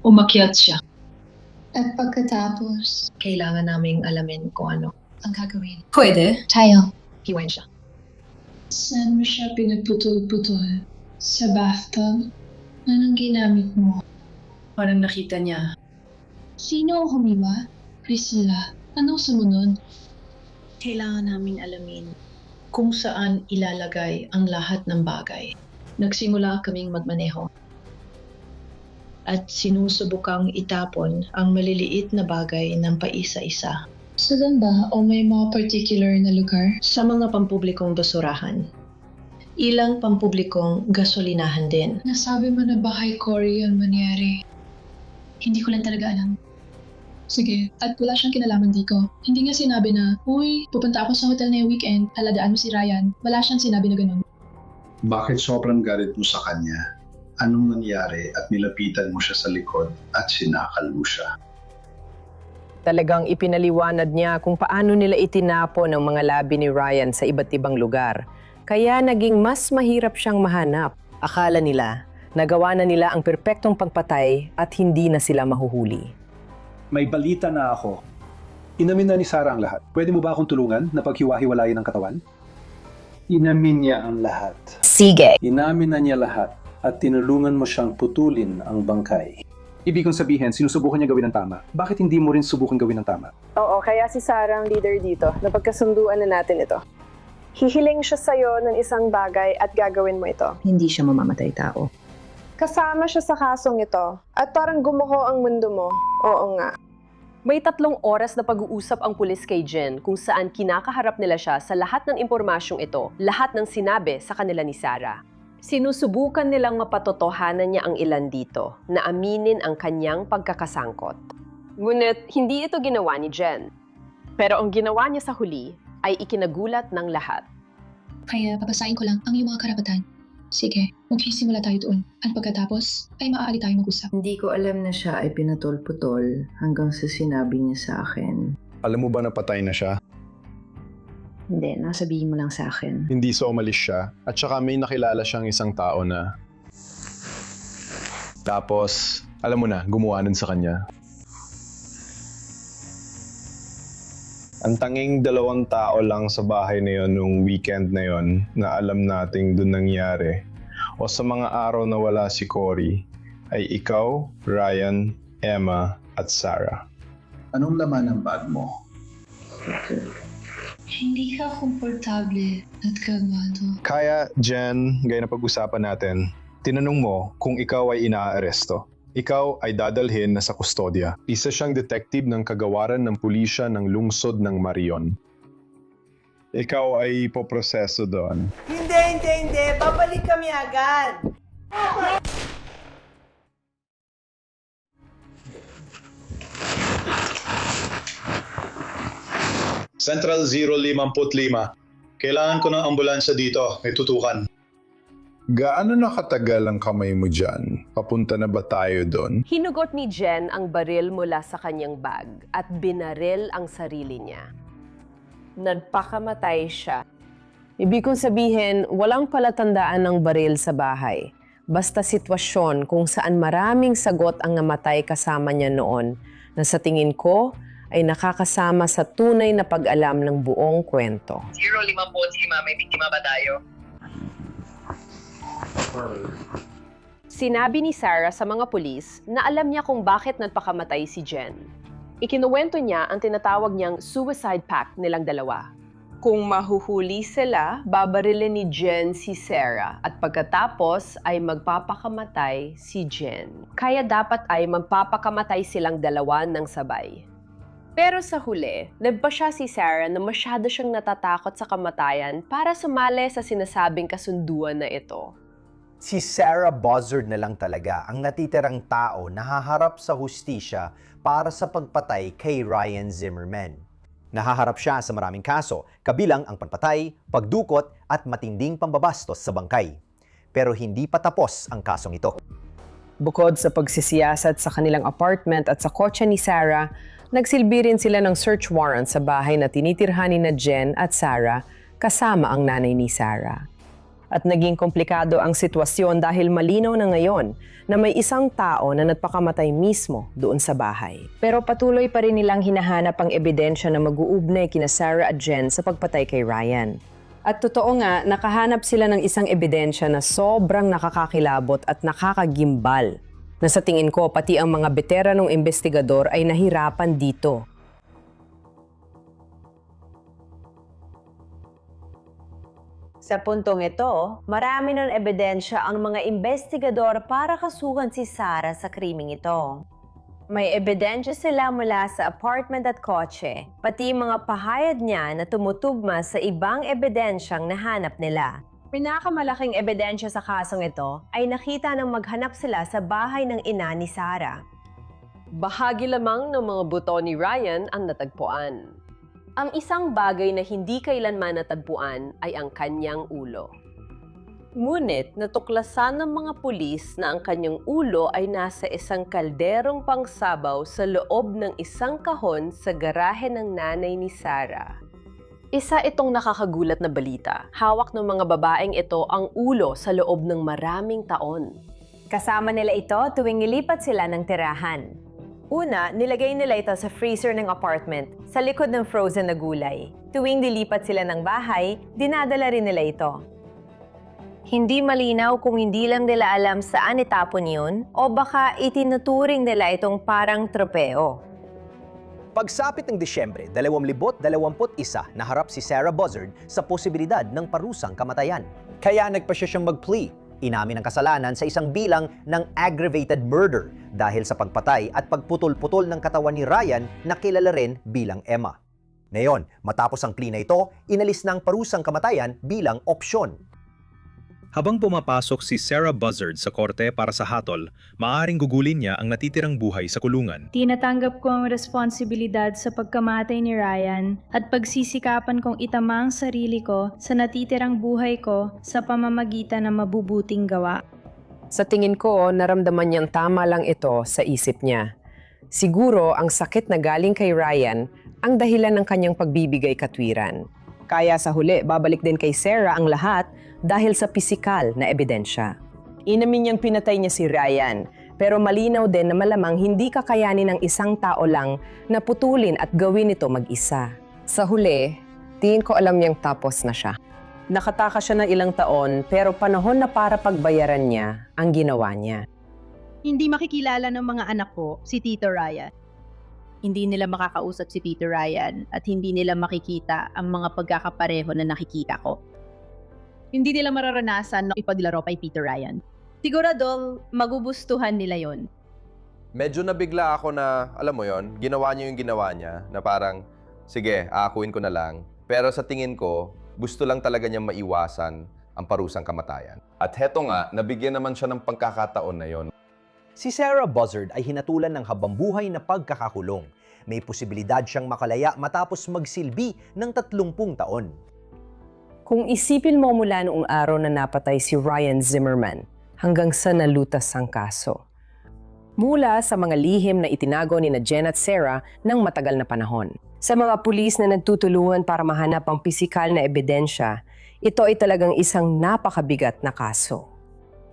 Umakyat siya. At pagkatapos, kailangan naming alamin kung ano ang gagawin. Pwede. Tayo. Hiwain siya. Saan mo siya pinagputol-putol? Sa bathtub? Anong ginamit mo? Parang nakita niya. Sino ang humiwa? Priscilla. Anong sumunod? Kailangan namin alamin kung saan ilalagay ang lahat ng bagay. Nagsimula kaming magmaneho. At sinusubukang itapon ang maliliit na bagay ng paisa-isa. Saan ba o may mga particular na lugar? Sa mga pampublikong basurahan. Ilang pampublikong gasolinahan din. Nasabi mo na ba kay Cory ang mangyari? Hindi ko lang talaga alam. Sige, at wala siyang kinalaman dito. Hindi nga sinabi na, uy, pupunta ako sa hotel na yung weekend, aladaan mo si Ryan. Wala siyang sinabi na ganun. Bakit sobrang galit mo sa kanya? Anong nangyari at nilapitan mo siya sa likod at sinakal mo siya? Talagang ipinaliwanag niya kung paano nila itinapon ang mga labi ni Ryan sa iba't ibang lugar. Kaya naging mas mahirap siyang mahanap. Akala nila, nagawa na nila ang perpektong pagpatay at hindi na sila mahuhuli. May balita na ako. Inamin na ni Sarah ang lahat. Pwede mo ba akong tulungan na paghiwa-hiwalayin ang katawan? Inamin niya ang lahat. Sige. Inamin na niya lahat at tinulungan mo siyang putulin ang bangkay. Ibig kong sabihin, sinusubukan niya gawin ang tama. Bakit hindi mo rin subukan gawin ang tama? Oo, kaya si Sarah ang leader dito. Napagkasunduan na natin ito. Hihiling siya sa'yo ng isang bagay at gagawin mo ito. Hindi siya mamamatay tao. Kasama siya sa kasong ito at parang gumuho ang mundo mo. Oo nga. May 3 oras na pag-uusap ang pulis kay Jen kung saan kinakaharap nila siya sa lahat ng impormasyong ito, lahat ng sinabi sa kanila ni Sarah. Sinusubukan nilang mapatotohanan niya ang ilan dito, na aminin ang kanyang pagkakasangkot. Ngunit hindi ito ginawa ni Jen. Pero ang ginawa niya sa huli ay ikinagulat ng lahat. Kaya papasain ko lang ang iyong mga karapatan. Sige, magsisimula tayo doon. At pagkatapos, ay maaari tayong mag-usap. Hindi ko alam na siya ay pinatol-putol hanggang sa sinabi niya sa akin. Alam mo ba na patay na siya? Hindi, nasabihin mo lang sa akin. Hindi sa umalis siya. At saka may nakilala siyang isang tao na... Tapos, alam mo na, gumawa nun sa kanya. Ang tanging 2 tao lang sa bahay na yon nung weekend na yon na alam nating doon nangyari o sa mga araw na wala si Cory ay ikaw, Ryan, Emma at Sarah. Anong laman ng bag mo? Hindi ka komportable at kalmado. Kaya, Jen, gaya na pag-usapan natin, tinanong mo kung ikaw ay inaaresto. Ikaw ay dadalhin na sa kustodya. Isa siyang detective ng kagawaran ng pulisya ng lungsod ng Marion. Ikaw ay ipoproseso doon. Hindi. Babalik kami agad. Central 055. Kailangan ko ng ambulansya dito. May tutukan. Gaano na katagal ang kamay mo dyan? Papunta na ba tayo doon? Hinugot ni Jen ang baril mula sa kanyang bag at binaril ang sarili niya. Nagpakamatay siya. Ibig kong sabihin, walang palatandaan ng baril sa bahay. Basta sitwasyon kung saan maraming sagot ang namatay kasama niya noon na sa tingin ko ay nakakasama sa tunay na pag-alam ng buong kwento. 055, may biktima ba tayo? Sinabi ni Sarah sa mga pulis na alam niya kung bakit nagpakamatay si Jen. Ikinuwento niya ang tinatawag niyang suicide pact nilang dalawa. Kung mahuhuli sila, babarilin ni Jen si Sarah at pagkatapos ay magpapakamatay si Jen. Kaya dapat ay magpapakamatay silang dalawa ng sabay. Pero sa huli, nagpasya si Sarah na masyado siyang natatakot sa kamatayan para sumali sa sinasabing kasunduan na ito. Si Sarah Buzzard na lang talaga ang natitirang tao na haharap sa hustisya para sa pagpatay kay Ryan Zimmerman. Nahaharap siya sa maraming kaso, kabilang ang panpatay, pagdukot at matinding pambabastos sa bangkay. Pero hindi pa tapos ang kasong ito. Bukod sa pagsisiyasat sa kanilang apartment at sa kotse ni Sarah, nagsilbi rin sila ng search warrant sa bahay na tinitirhan ni Jen at Sarah kasama ang nanay ni Sarah. At naging komplikado ang sitwasyon dahil malinaw na ngayon na may isang tao na nagpakamatay mismo doon sa bahay. Pero patuloy pa rin nilang hinahanap ang ebidensya na mag-uugnay kina Sarah at Jen sa pagpatay kay Ryan. At totoo nga, nakahanap sila ng isang ebidensya na sobrang nakakakilabot at nakakagimbal. Na sa tingin ko, pati ang mga veteranong investigador ay nahirapan dito. Sa puntong ito, marami ng ebidensya ang mga investigador para kasuhan si Sarah sa krimeng ito. May ebidensya sila mula sa apartment at kotse, pati mga pahayag niya na tumutugma sa ibang ebidensyang nahanap nila. Pinakamalaking ebidensya sa kasong ito ay nakita nang maghanap sila sa bahay ng ina ni Sarah. Bahagi lamang ng mga buto ni Ryan ang natagpuan. Ang isang bagay na hindi kailanman natagpuan ay ang kanyang ulo. Ngunit natuklasan ng mga pulis na ang kanyang ulo ay nasa isang kalderong pangsabaw sa loob ng isang kahon sa garahe ng nanay ni Sarah. Isa itong nakakagulat na balita. Hawak ng mga babaeng ito ang ulo sa loob ng maraming taon. Kasama nila ito tuwing nilipat sila ng tirahan. Una, nilagay nila ito sa freezer ng apartment sa likod ng frozen na gulay. Tuwing dilipat sila ng bahay, dinadala rin nila ito. Hindi malinaw kung hindi lang nila alam saan itapon yun o baka itinuturing nila itong parang tropeo. Pagsapit ng Disyembre 2021, naharap si Sarah Buzzard sa posibilidad ng parusang kamatayan. Kaya nagpasya siyang mag-plea. Inamin ang kasalanan sa isang bilang ng aggravated murder dahil sa pagpatay at pagputol-putol ng katawan ni Ryan na kilala rin bilang Emma. Ngayon, matapos ang plea na ito, inalis na ang parusang kamatayan bilang opsyon. Habang pumapasok si Sarah Buzzard sa korte para sa hatol, maaaring gugulin niya ang natitirang buhay sa kulungan. Tinatanggap ko ang responsibilidad sa pagkamatay ni Ryan at pagsisikapan kong itama ang sarili ko sa natitirang buhay ko sa pamamagitan ng mabubuting gawa. Sa tingin ko, naramdaman niyang tama lang ito sa isip niya. Siguro ang sakit na galing kay Ryan ang dahilan ng kanyang pagbibigay katwiran. Kaya sa huli, babalik din kay Sarah ang lahat dahil sa pisikal na ebidensya. Inamin niyang pinatay niya si Ryan, pero malinaw din na malamang hindi kakayanin ng isang tao lang na putulin at gawin ito mag-isa. Sa huli, tingin ko alam niyang tapos na siya. Nakatakas siya ng ilang taon, pero panahon na para pagbayaran niya ang ginawa niya. Hindi makikilala ng mga anak ko si Tito Ryan. Hindi nila makakausap si Tito Ryan at hindi nila makikita ang mga pagkakapareho na nakikita ko. Hindi nila mararanasan na ipaglaro kay Tito Ryan. Sigurado, magugustuhan nila yon. Medyo nabigla ako na, alam mo yon, ginawa niya yung ginawa niya, na parang, sige, aakuin ko na lang. Pero sa tingin ko, gusto lang talaga niya maiwasan ang parusang kamatayan. At heto nga, nabigyan naman siya ng pagkakataon na yon. Si Sarah Buzzard ay hinatulan ng habambuhay na pagkakakulong. May posibilidad siyang makalaya matapos magsilbi ng 30 taon. Kung isipin mo mula noong araw na napatay si Ryan Zimmerman hanggang sa nalutas ang kaso. Mula sa mga lihim na itinago ni Jen at Sarah ng matagal na panahon. Sa mga pulis na nagtutulungan para mahanap ang pisikal na ebidensya, ito ay talagang isang napakabigat na kaso.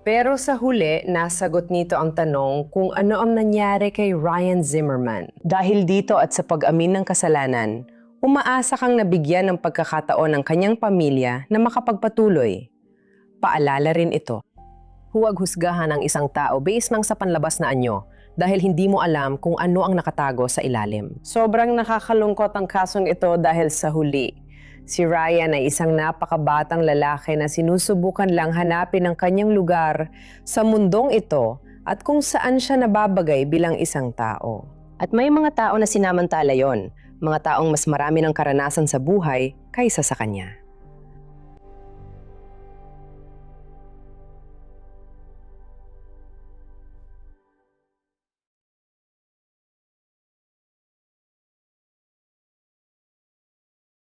Pero sa huli, nasagot nito ang tanong kung ano ang nangyari kay Ryan Zimmerman. Dahil dito at sa pag-amin ng kasalanan, umaasa kang nabigyan ng pagkakataon ng kanyang pamilya na makapagpatuloy. Paalala rin ito. Huwag husgahan ang isang tao based lang sa panlabas na anyo dahil hindi mo alam kung ano ang nakatago sa ilalim. Sobrang nakakalungkot ang kasong ito dahil sa huli. Si Ryan ay isang napakabatang lalaki na sinusubukan lang hanapin ang kanyang lugar sa mundong ito at kung saan siya nababagay bilang isang tao. At may mga tao na sinamantala yon, mga taong mas marami ng karanasan sa buhay kaysa sa kanya.